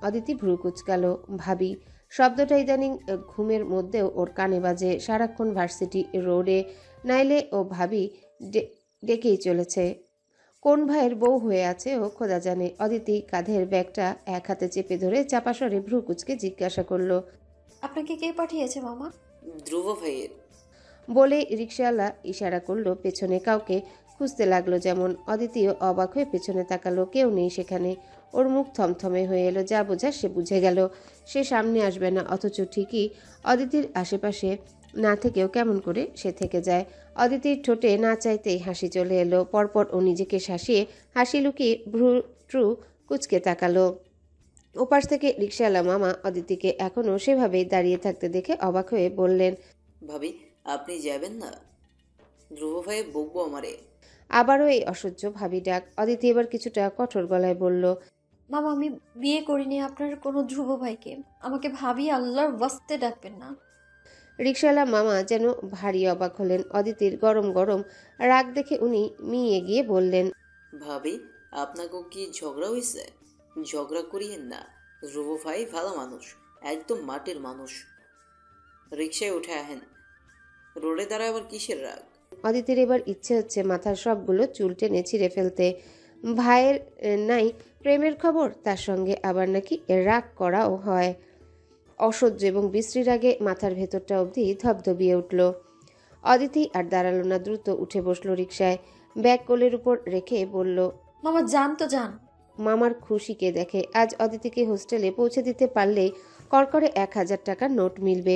অদিতি ভ্রু কুচকালো। ভাবি শব্দটা ইদানিং ঘুমের মধ্যেও ওর কানে বাজে। সারাক্ষণ ভার্সিটি রোডে নাইলে ও ভাবি ডেকেই চলেছে। কোন ভাইয়ের বউ হয়ে আছে ও খোদা জানে। অদিতি কাঁধের ব্যাগটা এক হাতে চেপে ধরে চাপাসরে ভ্রু কুচকে জিজ্ঞাসা করলো, আপনাকে কে পাঠিয়েছে মামা? ধ্রুব ভাইয়ের। বলে রিক্সাওয়ালা ইশারা করলো পেছনে কাউকে খুঁজতে লাগলো যেমন। অদিতিও অবাক হয়ে পেছনে তাকালো। কেউ নেই সেখানে। ওর মুখ থমথমে হয়ে এলো। যা বোঝার সে বুঝে গেল। সে সামনে আসবে না, অথচ ঠিকই অদিতির আশেপাশে না থেকেও কেমন করে সে থেকে যায়। অদিতির ঠোঁটে না চাইতেই হাসি চলে এলো। পরপর ও নিজেকে শাসিয়ে হাসি লুকিয়ে ভ্রু ট্রু কুচকে তাকালো। ওপাশ থেকে রিক্সাওয়ালা মামা অদিতিকে এখনও সেভাবেই দাঁড়িয়ে থাকতে দেখে অবাক হয়ে বললেন, ভাবি আপনি যাবেন না? ধ্রুব ভাই বকবো আমারে। আবারও এই অসহ্য ভাবি ডাক। অদিতি এবার কিছুটা কঠোর গলায় বলল, মামা আমি বিয়ে করিনি আপনার কোনো ধ্রুব ভাইকে। আমাকে ভাবি আল্লাহর ওয়াস্তে ডাকবেন না। রিক্সাওয়ালা মামা যেন ভারী অবাক হলেন। অদিতির গরম গরম রাগ দেখে উনি মিয়ে গিয়ে বললেন, ভাবি আপনাকে কি ঝগড়া হয়েছে? ঝগড়া করিয়েন না। ধ্রুব ভাই ভালো মানুষ, একদম মাটির মানুষ। রিক্সায় উঠে আহেন, রোডে দাঁড়ায় আবার কিসের রাগ? অদিতির এবার ইচ্ছে হচ্ছে মাথার সবগুলো চুল টেনে ছিঁড়ে ফেলতে। ভাইয়ের নাই প্রেমের খবর, তার সঙ্গে আবার নাকি রাগ করাও হয়। অসহ্য এবং বিশ্রী রাগে মাথার ভেতরটা অবধি ধবধবিয়ে উঠল। অদিতি আর দাঁড়ালো না, দ্রুত উঠে বসলো রিক্সায়। ব্যাগ কোলের উপর রেখে বলল, মামা যান তো যান। মামার খুশিকে দেখে। আজ অদিতিকে হোস্টেলে পৌঁছে দিতে পারলেই কড়কড়ে 1000 টাকার নোট মিলবে।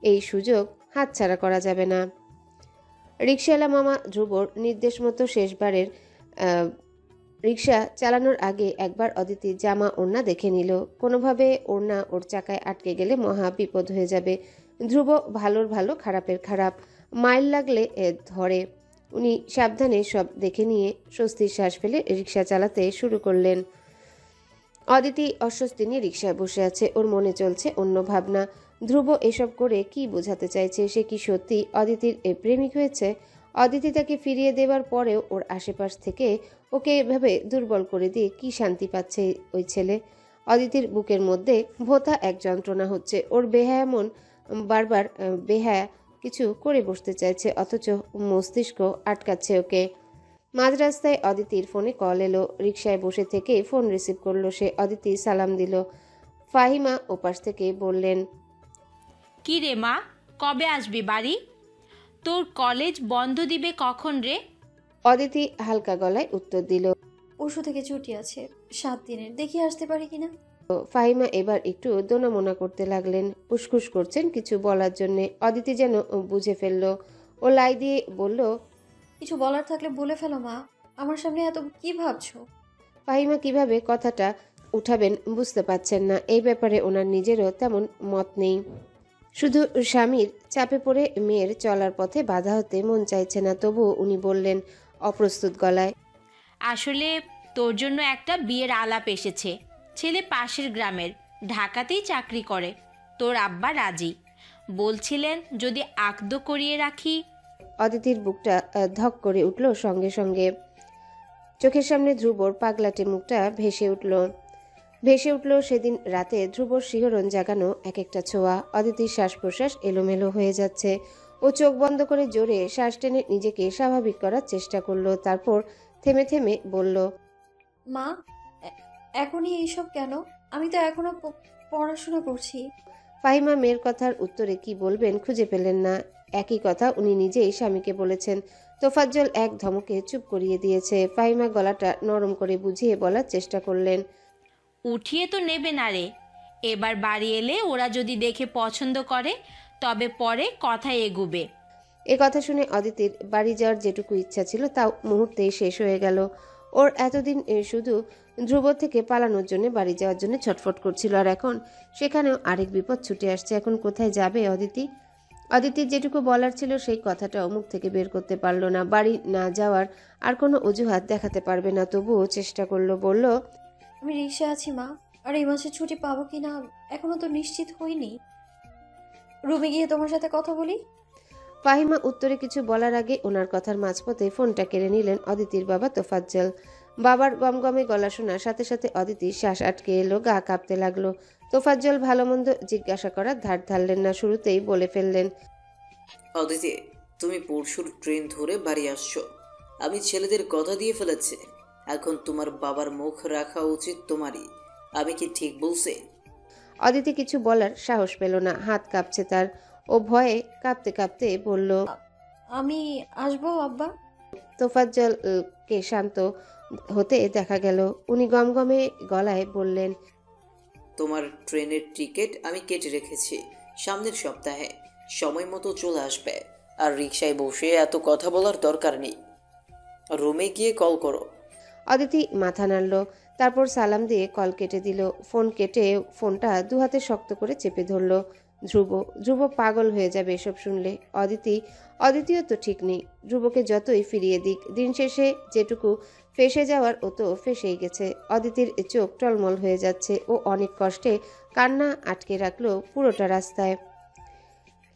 এই সুযোগ হাতছাড়া করা যাবে না। রিক্সাওয়ালা মামা ধ্রুবর নির্দেশ মতো শেষবারের রিক্সা চালানোর আগে একবার অদিতির জামা ওড়না দেখে নিল। কোনোভাবে ওড়না ওর চাকায় আটকে গেলে মহা বিপদ হয়ে যাবে। ধ্রুব ভালোর ভালো খারাপের খারাপ, মাইল লাগলে ধরে। উনি সাবধানে সব দেখে নিয়ে স্বস্তির শ্বাস ফেলে রিক্সা চালাতে শুরু করলেন। অদিতি অস্বস্তি নিয়ে রিক্সায় বসে আছে। ওর মনে চলছে অন্য ভাবনা। ধ্রুব এসব করে কি বোঝাতে চাইছে? সে কি সত্যি অদিতির প্রেমিক হয়েছে? অদিতি তাকে ফিরিয়ে দেওয়ার পরেও ওর আশেপাশ থেকে ওকে এভাবে দুর্বল করে দিয়ে কি শান্তি পাচ্ছে ওই ছেলে। অদিতির বুকের মধ্যে ভোঁতা এক যন্ত্রণা হচ্ছে। ওর বেহায়া মন বারবার বেহায়া কিছু করে বসতে চাইছে, অথচ মস্তিষ্ক আটকাচ্ছে ওকে। মাঝ রাস্তায় অদিতির ফোনে কল এলো। রিকশায় বসে থেকে ফোন রিসিভ করলো সে। অদিতি সালাম দিল। ফাহিমা ওপাশ থেকে বললেন, কি রে মা, কবে আসবি বাড়ি? তোর কলেজ বন্ধ দিবে কখন রে? অদিতি হালকা গলায় উত্তর দিল। পরশু থেকে ছুটি আছে 7 দিনের, দেখি আসতে পারি কিনা। ফাহিমা এবার একটু দোনামোনা করতে লাগলেন, উসখুস করছেন কিছু বলার জন্যে। অদিতি যেন বুঝে ফেলল। ও লাই দিয়ে বলল, কিছু বলার থাকলে বলে ফেলো মা, আমার সামনে এত কি ভাবছো? ফাহিমা কিভাবে কথাটা উঠাবেন বুঝতে পারছেন না। এই ব্যাপারে ওনার নিজেরও তেমন মত নেই। শুধু স্বামীর চাপে পড়ে মেয়ের চলার পথে বাধা হতে মন চাইছে না। তবুও উনি বললেন অপ্রস্তুত গলায়, আসলে তোর জন্য একটা বিয়ের আলাপ এসেছে। ছেলে পাশের গ্রামের, ঢাকাতেই চাকরি করে। তোর আব্বা রাজি বলছিলেন যদি আকদ করিয়ে রাখি। অদিতির বুকটা ধক করে উঠল সঙ্গে সঙ্গে। চোখের সামনে ধ্রুবর পাগলাটে মুখটা ভেসে উঠল সেদিন রাতে ধ্রুবর শিহরণ জাগানো এক একটা ছোঁয়া। অদিতির শ্বাস প্রশ্বাস এলোমেলো হয়ে যাচ্ছে। ও চোখ বন্ধ করে জোরে শ্বাস টেনে নিজেকে স্বাভাবিক করার চেষ্টা করলো। তারপর থেমে থেমে বলল, মা, এখনই এইসব কেন? আমি তো এখনো পড়াশোনা করছি। ফাহিমা মেয়ের কথার উত্তরে কি বলবেন খুঁজে পেলেন না। একই কথা উনি নিজেই স্বামীকে বলেছেন। তোফাজ্জল এক ধমকে চুপ করিয়ে দিয়েছে। ফাহিমা গলাটা নরম করে বুঝিয়ে বলার চেষ্টা করলেন, উঠিয়ে তো নেবে না রে। এবার বাড়ি এলে ওরা যদি দেখে পছন্দ করে তবে পরে কথা এগুবে। এ কথা শুনে অদিতির বাড়ি যাওয়ার যেটুকু ইচ্ছা ছিল তাও মুহূর্তেই শেষ হয়ে গেল। ওর এতদিন শুধু ধ্রুব থেকে পালানোর জন্য বাড়ি যাওয়ার জন্য ছটফট করছিল, আর এখন সেখানেও আরেক বিপদ ছুটে আসছে। এখন কোথায় যাবে অদিতির যেটুকু বলার ছিল সেই কথাটাও মুখ থেকে বের করতে পারল না। বাড়ি না যাওয়ার আর কোনো অজুহাত দেখাতে পারবে না, তবুও চেষ্টা করলো। বলল, আমি রিক্সা আছি মা, আর এই মাসে ছুটি পাবো কিনা এখনো তো নিশ্চিত হইনি। রুমে গিয়ে তোমার সাথে কথা বলি। ফাহিমা উত্তরে কিছু বলার আগে ওনার কথার মাঝপথে ফোনটা কেড়ে নিলেন অদিতির বাবা তোফাজ্জল। বাবার গমগমে গলা শোনার সাথে সাথে অদিতির শ্বাস আটকে এলো, গা কাঁপতে লাগলো। তোফাজ্জল ভালো মন্দ জিজ্ঞাসা করার ধার ধারলেন না, শুরুতেই বলে ফেললেন, অদিতি, তুমি পরশুর ট্রেন ধরে বাড়ি আসছো। আমি ছেলেদের কথা দিয়ে ফেলেছি। এখন তোমার বাবার মুখ রাখা উচিত তোমারই। আমি কি ঠিক বলছি? অদিতি কিছু বলার সাহস পেল না, হাত কাঁপছে তার। ও ভয়ে কাঁপতে কাঁপতে বলল, আমি আসবো আব্বা। তোফাজ্জলকে শান্ত হতে দেখা গেল। উনি গমগমে গলায় বললেন, তোমার ট্রেনের টিকিট আমি কেটে রেখেছি সামনের সপ্তাহে। সময় মতো চলে আসবে। আর রিকশায় বসে এত কথা বলার দরকার নেই। রুমে গিয়ে কল করো। অদিতি মাথা নাড়ল, তারপর সালাম দিয়ে কল কেটে দিল। ফোন কেটে ফোনটা দুহাতে শক্ত করে চেপে ধরল ধ্রুব পাগল হয়ে যাবে এসব শুনলে। অদিতিও তো ঠিক নেই। ধ্রুবকে যতই ফিরিয়ে দিক, দিন শেষে যেটুকু ফেসে যাওয়ার ও তো ফেসেই গেছে। অদিতির চোখ টলমল হয়ে যাচ্ছে। ও অনেক কষ্টে কান্না আটকে রাখলো পুরোটা রাস্তায়।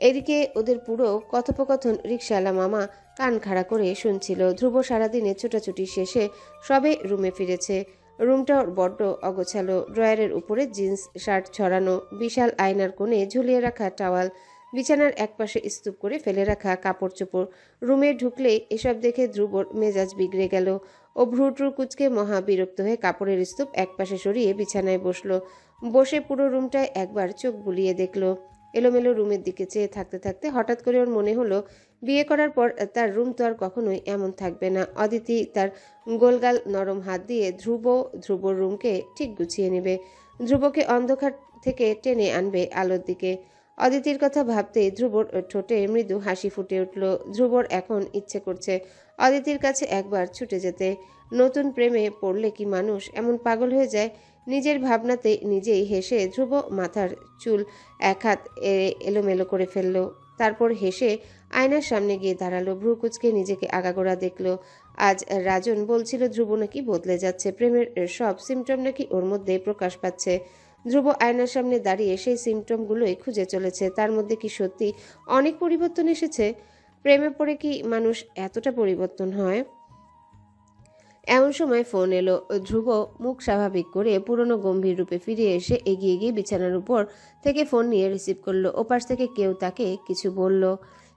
এদিকে ওদের পুরো কথোপকথন রিকশাওয়ালা মামা কান খাড়া করে শুনছিল। ধ্রুব সারাদিনে ছোটাছুটি শেষে সবে রুমে ফিরেছে। রুমটা বড্ড অগোছালো। ড্রয়ারের উপরে জিন্স শার্ট ছড়ানো, বিশাল আয়নার কোণে ঝুলিয়ে রাখা টাওয়াল, বিছানার একপাশে স্তূপ করে ফেলে রাখা কাপড় চোপড়। রুমে ঢুকলে এসব দেখে ধ্রুবর মেজাজ বিগড়ে গেল। ও ভ্রুট্রু কুচকে মহা বিরক্ত হয়ে কাপড়ের স্তূপ একপাশে সরিয়ে বিছানায় বসলো। বসে পুরো রুমটায় একবার চোখ বুলিয়ে দেখল। এলোমেলো রুমের দিকে চেয়ে থাকতে থাকতে হঠাৎ করে ওর মনে হলো, বিয়ে করার পর তার রুম তো আর কখনোই এমন থাকবে না। অদিতি তার গোলগাল নরম হাত দিয়ে ধ্রুবর রুমকে ঠিক গুছিয়ে নেবে, ধ্রুবকে অন্ধকার থেকে টেনে আনবে আলোর দিকে। অদিতির কথা ভাবতেই ধ্রুবর ঠোঁটে মৃদু হাসি ফুটে উঠল। ধ্রুবর এখন ইচ্ছে করছে অদিতির কাছে একবার ছুটে যেতে। নতুন প্রেমে পড়লে কি মানুষ এমন পাগল হয়ে যায়? নিজের ভাবনাতে নিজেই হেসে ধ্রুব মাথার চুল এক হাত এলোমেলো করে ফেলল। তারপর হেসে আয়নার সামনে গিয়ে দাঁড়ালো। ভ্রু কুচকে নিজেকে আগাগোড়া দেখলো। আজ রাজন বলছিল ধ্রুব নাকি বদলে যাচ্ছে, প্রেমের সব সিমটম নাকি ওর মধ্যে প্রকাশ পাচ্ছে। ধ্রুব আয়নার সামনে দাঁড়িয়ে সেই সিমটমগুলোই খুঁজে চলেছে। তার মধ্যে কি সত্যি অনেক পরিবর্তন এসেছে? প্রেমে পড়ে কি মানুষ এতটা পরিবর্তন হয়? এমন সময় ফোন এলো। ধ্রুব মুখ স্বাভাবিক করে পুরনো গম্ভীর রূপে ফিরে এসে এগিয়ে গিয়ে বিছানার উপর থেকে ফোন নিয়ে রিসিভ করলো। ওপাশ থেকে কেউ তাকে কিছু বলল।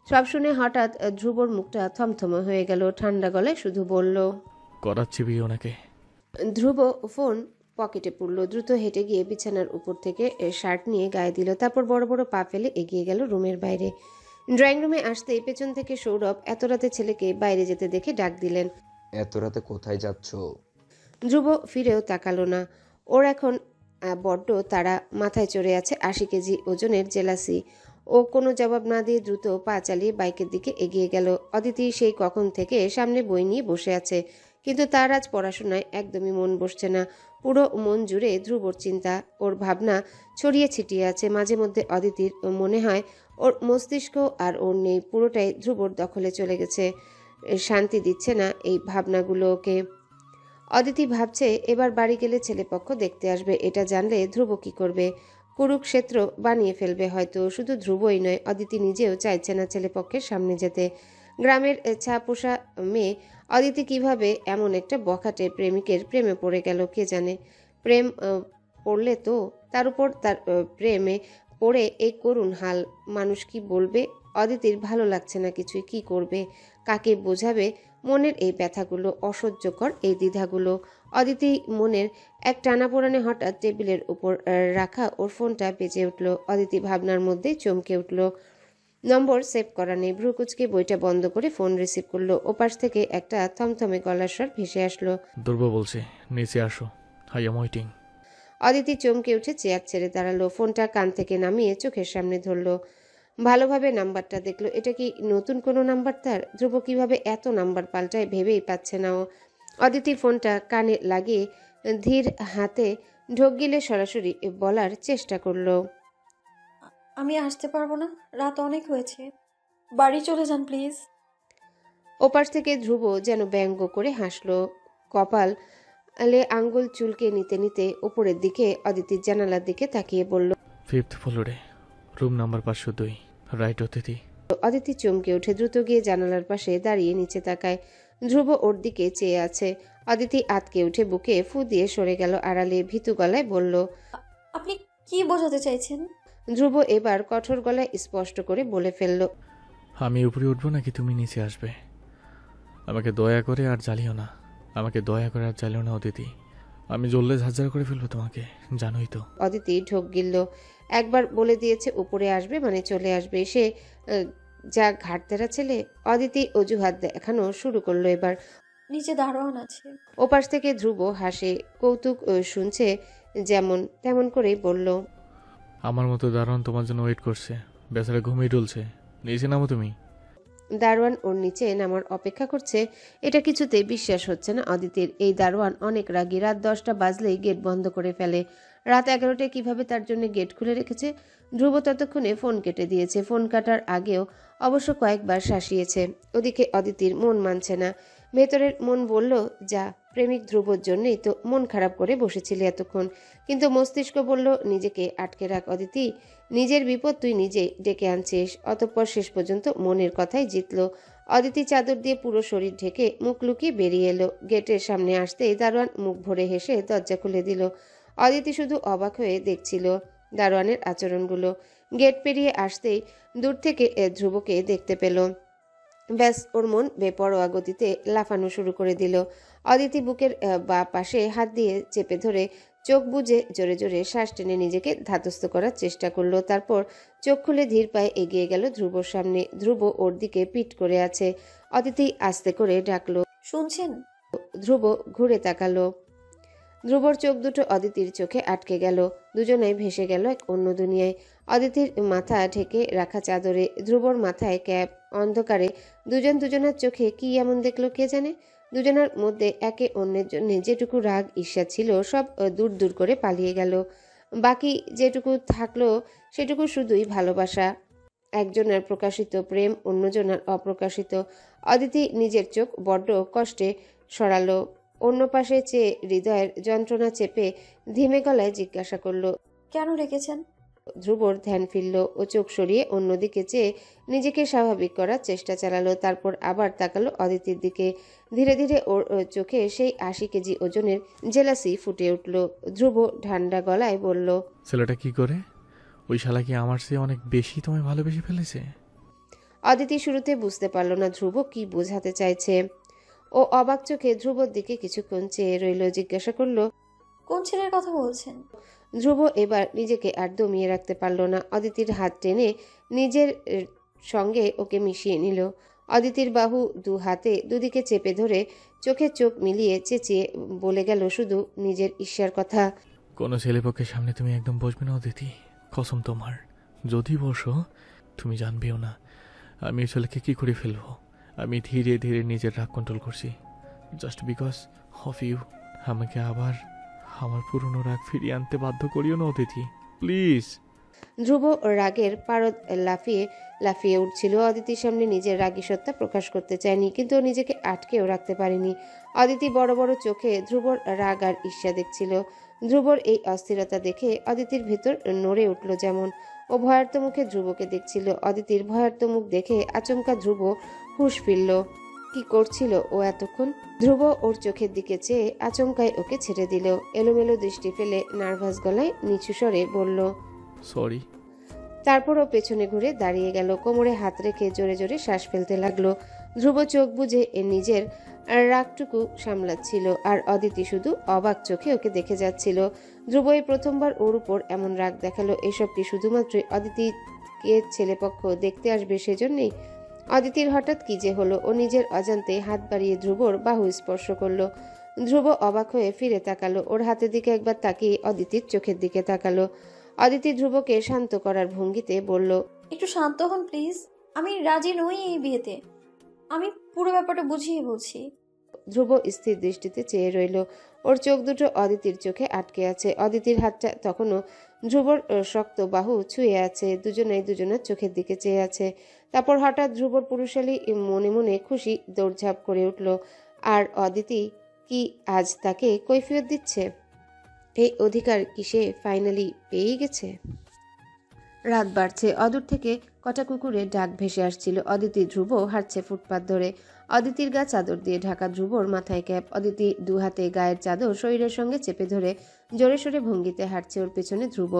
সব শুনে হঠাৎ ধ্রুবর মুখটা থমথমে হয়ে গেল। ঠান্ডা গলায় শুধু বলল, করাচ্ছি বিয়ে ওনাকে। ধ্রুব ফোন পকেটে পুরল। দ্রুত হেঁটে গিয়ে বিছানার উপর থেকে শার্ট নিয়ে গায়ে দিল। তারপর বড় বড় পা ফেলে এগিয়ে গেল রুমের বাইরে। ড্রয়িং রুমে আসতেই পেছন থেকে সৌরভ এত রাতে ছেলেকে বাইরে যেতে দেখে ডাক দিলেন। এত রাতে কোথায় যাচ্ছ? ধ্রুব ফিরেও তাকালো না। ওর এখন বড্ড তারা, মাথায় চড়ে আছে 80 কেজি ওজনের জেলাসি। ও কোনো জবাব না দিয়ে দ্রুত পা চালিয়ে বাইকের দিকে এগিয়ে গেল। অদিতি সেই কখন থেকে সামনে বই নিয়ে বসে আছে, কিন্তু তার আজ পড়াশোনায় একদমই মন বসছে না। পুরো মন জুড়ে ধ্রুবর চিন্তা, ওর ভাবনা ছড়িয়ে ছিটিয়ে আছে। মাঝে মধ্যে অদিতির মনে হয় ওর মস্তিষ্ক আর ওর নেই, পুরোটাই ধ্রুবর দখলে চলে গেছে। শান্তি দিচ্ছে না এই ভাবনাগুলোকে। অদিতি ভাবছে এবার বাড়ি গেলে ছেলেপক্ষ দেখতে আসবে। এটা জানলে ধ্রুব কি করবে? কুরুক্ষেত্র বানিয়ে ফেলবে হয়তো। শুধু ধ্রুবই নয়, অদিতি নিজেও চাইছে না ছেলেপক্ষের সামনে যেতে। গ্রামের ছাপোষা মেয়ে অদিতি কিভাবে এমন একটা বখাটে প্রেমিকের প্রেমে পড়ে গেল কে জানে। প্রেম পড়লে তো তার উপর তার প্রেমে পড়ে এই করুণ হাল। মানুষ কি বলবে? অদিতির ভালো লাগছে না কিছুই। কি করবে? কাকে বোঝাবে মনের এই ব্যথাগুলো, অসহ্যকর এই দ্বিধাগুলো? অদিতি মনের এক টানাপোড়ানে হঠাৎ টেবিলের উপর রাখা ওর ফোনটা বেজে উঠল। অদিতি ভাবনার মধ্যে চমকে উঠল। নম্বর সেভ করা নেই। ভ্রুকুচকে বইটা বন্ধ করে ফোন রিসিভ করলো। ওপাশ থেকে একটা থমথমে গলার স্বর ভেসে আসলো। দুর্ব বলছে নিচে আসো, আই এম ওয়েটিং। অদিতি চমকে উঠে চেয়ার ছেড়ে দাঁড়ালো। ফোনটা কান থেকে নামিয়ে চোখের সামনে ধরলো। ভালোভাবে নাম্বারটা দেখলো। এটা কি নতুন কোনো নাম্বার তার? ধ্রুব কিভাবে এত নাম্বার পাল্টায় ভেবেই পাচ্ছে না ও। অদিতি ফোনটা কানে লাগিয়ে ধীর হাতে ঢোক গিলে সরাসরি বলার চেষ্টা করলো। আমি আসতে পারবো না, রাত অনেক হয়েছে, বাড়ি চলে যান প্লিজ। ওপাশ থেকে ধ্রুব যেন ব্যঙ্গ করে হাসলো। কপাল আঙ্গুল চুলকে নিতে নিতে উপরের দিকে অদিতির জানালার দিকে তাকিয়ে বলল, 5th ফ্লোরে, রুম নাম্বার 502, রাইট অতিথি। অদিতি চমকে উঠে দ্রুত গিয়ে জানালার পাশে দাঁড়িয়ে নিচে তাকায়। ধ্রুব ওর দিকে চেয়ে আছে। অদিতি আতকে উঠে বুকে ফু দিয়ে সরে গেল আড়ালে। ভীতু গলায় বলল, আপনি কি বোঝাতে চাইছেন? ধ্রুব এবার কঠোর গলায় স্পষ্ট করে বলে ফেলল, আমি উপরে উঠবো নাকি তুমি নিচে আসবে? আমাকে দয়া করে আর জ্বালিও না, আমাকে দয়া করে আর জ্বালিও না অদিতি। আমি জ্বললে ঝাঁঝার করে ফেলবো তোমাকে, জানোই তো। অদিতি ঢোক গিলল। একবার বলে দিয়েছে উপরে আসবে মানে চলে আসবে। সে যা ঘাটতেরা ছেলে। অদিতি অজুহাত দেখানো শুরু করলো এবার। নিচে দারোয়ান আছে। ওপাশ থেকে ধ্রুব হাসে, কৌতুক শুনছে যেমন তেমন করেই বলল, আমার মতো দারোয়ান তোমার জন্য ওয়েট করছে, বেচারা ঘুমিয়ে ডুলছে, নিচে নামো তুমি। দারোয়ান ওর নিচে নামার অপেক্ষা করছে। এটা কিছুতেই বিশ্বাস হচ্ছে না অদিতির। এই দারোয়ান অনেক রাগী। রাত 10টা বাজলেই গেট বন্ধ করে ফেলে। রাত 11টায় কিভাবে তার জন্য গেট খুলে রেখেছে? ধ্রুব ততক্ষণে ফোন কেটে দিয়েছে। ফোন কাটার আগেও অবশ্য কয়েকবার শাসিয়েছে। ওদিকে অদিতির মন মানছে না। ভেতরের মন বলল, যা, প্রেমিক ধ্রুবর জন্যই তো মন খারাপ করে বসেছিলি এতক্ষণ। কিন্তু মস্তিষ্ক বলল, নিজেকে আটকে রাখ অদিতি, নিজের বিপদ তুই নিজেই ডেকে আনছিস। অতঃপর শেষ পর্যন্ত মনের কথাই জিতল। অদিতি চাদর দিয়ে পুরো শরীর ঢেকে মুখ লুকিয়ে বেরিয়ে এলো। গেটের সামনে আসতেই দারোয়ান মুখ ভরে হেসে দরজা খুলে দিল। অদিতি শুধু অবাক হয়ে দেখছিল দারোয়ানের আচরণগুলো। গেট পেরিয়ে আসতেই দূর থেকে ধ্রুবকে দেখতে পেল। ব্যাস, ওর মন বেপরোয়া গতিতে লাফানো শুরু করে দিল। অদিতি বুকের বা পাশে হাত দিয়ে চেপে ধরে চোখ বুজে জোরে জোরে শ্বাস টেনে নিজেকে ধাতস্থ করার চেষ্টা করলো। তারপর চোখ খুলে ধীর পায়ে এগিয়ে গেল ধ্রুবর সামনে। ধ্রুব ওর দিকে পিঠ করে আছে। অদিতি আস্তে করে ডাকলো, শুনছেন? ধ্রুব ঘুরে তাকালো। ধ্রুবর চোখ দুটো অদিতির চোখে আটকে গেল। দুজনেই ভেসে গেল এক অন্য দুনিয়ায়। অদিতির মাথা ঢেকে রাখা চাদরে, ধ্রুবর মাথায় ক্যাপ। অন্ধকারে দুজন দুজনার চোখে কি এমন দেখলো কে জানে। দুজনের মধ্যে একে অন্যের জন্য যেটুকু রাগ ঈর্ষা ছিল সব দূর দূর করে পালিয়ে গেল। বাকি যেটুকু থাকলো সেটুকু শুধুই ভালোবাসা। একজনের প্রকাশিত প্রেম, অন্যজনের অপ্রকাশিত। অদিতি নিজের চোখ বড্ড কষ্টে সরালো। অন্য পাশে চেয়ে হৃদয়ের যন্ত্রণা চেপে ধিমে গলায় জিজ্ঞাসা করলো, কেন রেখেছেন? ধ্রুবর ধ্যান ফিরল ও চোখ সরিয়ে অন্যদিকে চেয়ে নিজেকে স্বাভাবিক করার চেষ্টা চালালো। তারপর আবার তাকালো অদিতির দিকে। ধীরে ধীরে ওর চোখে সেই ৮০ কেজি ওজনের জেলাসি ফুটে উঠল। ধ্রুব ঠান্ডা গলায় বলল, ছেলেটা কি করে? ওই শালা কি আমার চেয়ে অনেক বেশি তোমায় ভালোবেসে ফেলেছে? অদিতি শুরুতে বুঝতে পারল না ধ্রুব কি বোঝাতে চাইছে। ও অবাক চোখে ধ্রুবর দিকে কিছুক্ষণ চেয়ে রইল। জিজ্ঞাসা করলো, কোন ছেলের কথা বলছেন? ধ্রুব এবার নিজেকে আর দমিয়ে রাখতে পারল না। অদিতির হাত টেনে নিজের সঙ্গে ওকে মিশিয়ে নিল। অদিতির বাহু দু হাতে দুদিকে চেপে ধরে চোখে চোখ মিলিয়ে চেঁচিয়ে বলে গেল শুধু নিজের ঈর্ষার কথা। কোনো ছেলেপক্ষের সামনে তুমি একদম বসবে না অদিতি, কসম তোমার। যদি বসো তুমি জানবেও না আমি এই ছেলেকে কী করে ফেলবো। আমি ধীরে ধীরে নিজের রাগ কন্ট্রোল করছি, জাস্ট বিকজ অফ ইউ। আমাকে আবার আমার পুরনো রাগ ফিরিয়ে আনতে বাধ্য করিও না অদিতি, প্লিজ। ধ্রুব রাগের পারদ লাফিয়ে লাফিয়ে উঠছিল। অদিতির সামনে নিজের রাগী সত্তা প্রকাশ করতে চায়নি, কিন্তু ও নিজেকে আটকেও রাখতে পারেনি। অদিতি বড় বড় চোখে ধ্রুবর রাগ আর ঈর্ষা দেখছিল। ধ্রুবর এই অস্থিরতা দেখে অদিতির ভেতর নড়ে উঠল যেমন। ও ভয়ার্ত মুখে ধ্রুবকে দেখছিল। অদিতির ভয়ার্ত মুখ দেখে আচমকা ধ্রুব হুঁশ ফিরল। কি করছিল ও এতক্ষণ? ধ্রুব ওর চোখের দিকে চেয়ে আচমকায় ওকে ছেড়ে দিল। এলোমেলো দৃষ্টি ফেলে নার্ভাস গলায় নিচু স্বরে বলল, সরি। তারপর ও পেছনে ঘুরে দাঁড়িয়ে গেল। কোমরে হাত রেখে জোরে জোরে শ্বাস ফেলতে লাগলো। ধ্রুব চোখ বুজে নিজের রাগটুকু সামলাচ্ছিল, আর অদিতি শুধু অবাক চোখে ওকে দেখে যাচ্ছিল। ধ্রুব এই প্রথমবার ওর উপর এমন রাগ দেখালো। এসব কি শুধুমাত্রই অদিতিকে ছেলেপক্ষ দেখতে আসবে সেজন্যই? অদিতির হঠাৎ কি যে হলো? ও নিজের অজান্তে হাত বাড়িয়ে ধ্রুবর বাহু স্পর্শ করলো। ধ্রুব অবাক হয়ে ফিরে তাকালো। ওর হাতের দিকে একবার তাকিয়ে অদিতির চোখের দিকে তাকালো। অদিতি ধ্রুবকে শান্ত করার ভঙ্গিতে বলল, একটু শান্ত হন প্লিজ। আমি রাজি নই এই বিয়েতে। আমি পুরো ব্যাপারটা বুঝিয়ে বলছি। ধ্রুব স্থির দৃষ্টিতে চেয়ে রইল। ওর চোখ দুটো অদিতির চোখে আটকে আছে। অদিতির হাতটা তখনও ধ্রুবর শক্ত বাহু ছুঁয়ে আছে। দুজনেই দুজনের চোখের দিকে চেয়ে আছে। তারপর হঠাৎ ধ্রুবর পুরুষালী মনে মনে খুশি দৌড়ঝাঁপ করে উঠল। আর অদিতি কি আজ তাকে কৈফিয়ত দিচ্ছে? এই অধিকার কি সে ফাইনালি পেয়েই গেছে? রাত বাড়ছে। অদূর থেকে কটা কুকুরের ডাক ভেসে আসছিল। অদিতি ধ্রুব হাঁটছে ফুটপাত ধরে। অদিতির গা চাদর দিয়ে ঢাকা, ধ্রুবর মাথায় ক্যাপ। অদিতি দু হাতে গায়ের চাদর শরীরের সঙ্গে চেপে ধরে জোরে সোরে ভঙ্গিতে হাঁটছে। ওর পেছনে ধ্রুব।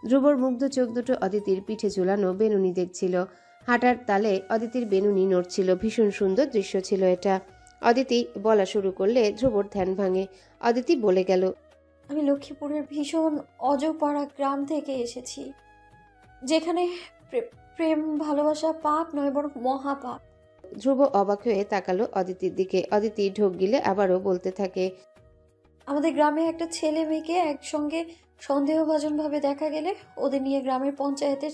ধ্রুবর মুগ্ধ চোখ দুটো অদিতির পিঠে ঝুলানো বেনুনি দেখছিল। হাঁটার তালে অদিতির বেনুনি নড়ছিল। ভীষণ সুন্দর দৃশ্য ছিল এটা। অদিতি বলা শুরু করলে ধ্রুবর ধ্যান ভাঙে। অদিতি বলে গেল, আমি লক্ষ্মীপুরের ভীষণ অজপাড়া গ্রাম থেকে এসেছি, যেখানে প্রেম ভালোবাসা পাপ নয় বরং মহাপাপ। ধ্রুব অবাক হয়ে তাকালো অদিতির দিকে। অদিতি ঢোক গিলে আবারও বলতে থাকে, আমাদের গ্রামে একটা ছেলে মেয়েকে একসঙ্গে সন্দেহভাজনভাবে দেখা গেলে ওদের নিয়ে গ্রামের পঞ্চায়েতে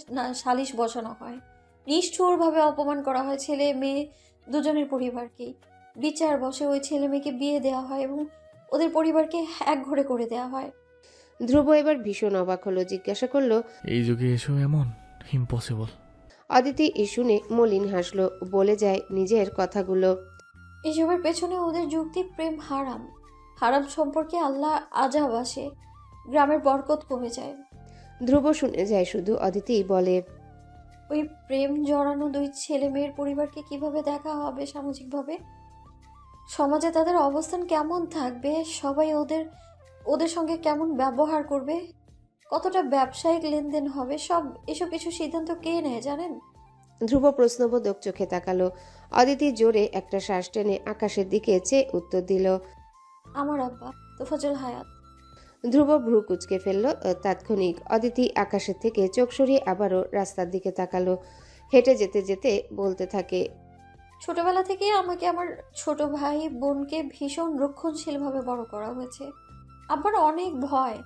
সালিশ বসানো হয়। নিষ্ঠুরভাবে অপমান করা হয় ছেলে মেয়ে দুজনের পরিবারকেই। বিচার বসে ওই ছেলে মেয়েকে বিয়ে দেওয়া হয় এবং ওদের পরিবারকে একঘরে করে দেওয়া হয়। ধ্রুব এবার ভীষণ অবাক হলো। জিজ্ঞাসা করলো, এই যুগে এসো এমন? ইম্পসিবল। অদিতি শুনে মলিন হাসলো। বলে যায় নিজের কথাগুলো। এসবের পেছনে ওদের যুক্তি প্রেম হারাম। হারাম সম্পর্কে আল্লাহ আজাব আসে, গ্রামের বরকত কমে যায়। ধ্রুব শুনে যায় শুধু। অদিতি বলে, ওই প্রেম জড়ানো দুই ছেলে মেয়ের পরিবারকে কিভাবে দেখা হবে সামাজিকভাবে? সমাজে তাদের অবস্থান কেমন থাকবে? সবাই ওদের সঙ্গে কেমন ব্যবহার করবে? কতটা ব্যবসায়িক লেনদেন হবে? এসব কিছু সিদ্ধান্ত কে নেয় জানেন? ধ্রুব প্রশ্নবোধক চোখে তাকালো। অদিতি জোরে একটা শ্বাস টেনে আকাশের দিকে চেয়ে উত্তর দিল, আমার আব্বা তোফাজ্জল হায়াত। ধ্রুব ভ্রু কুচকে ফেলল তাৎক্ষণিক। অদিতি আকাশের থেকে চোখ সরিয়ে আবারও রাস্তার দিকে তাকালো। হেঁটে যেতে যেতে বলতে থাকে, ছোটবেলা থেকে আমাকে আমার ছোট ভাই বোনকে ভীষণ রক্ষণশীলভাবে বড় করা হয়েছে। আব্বার অনেক ভয়,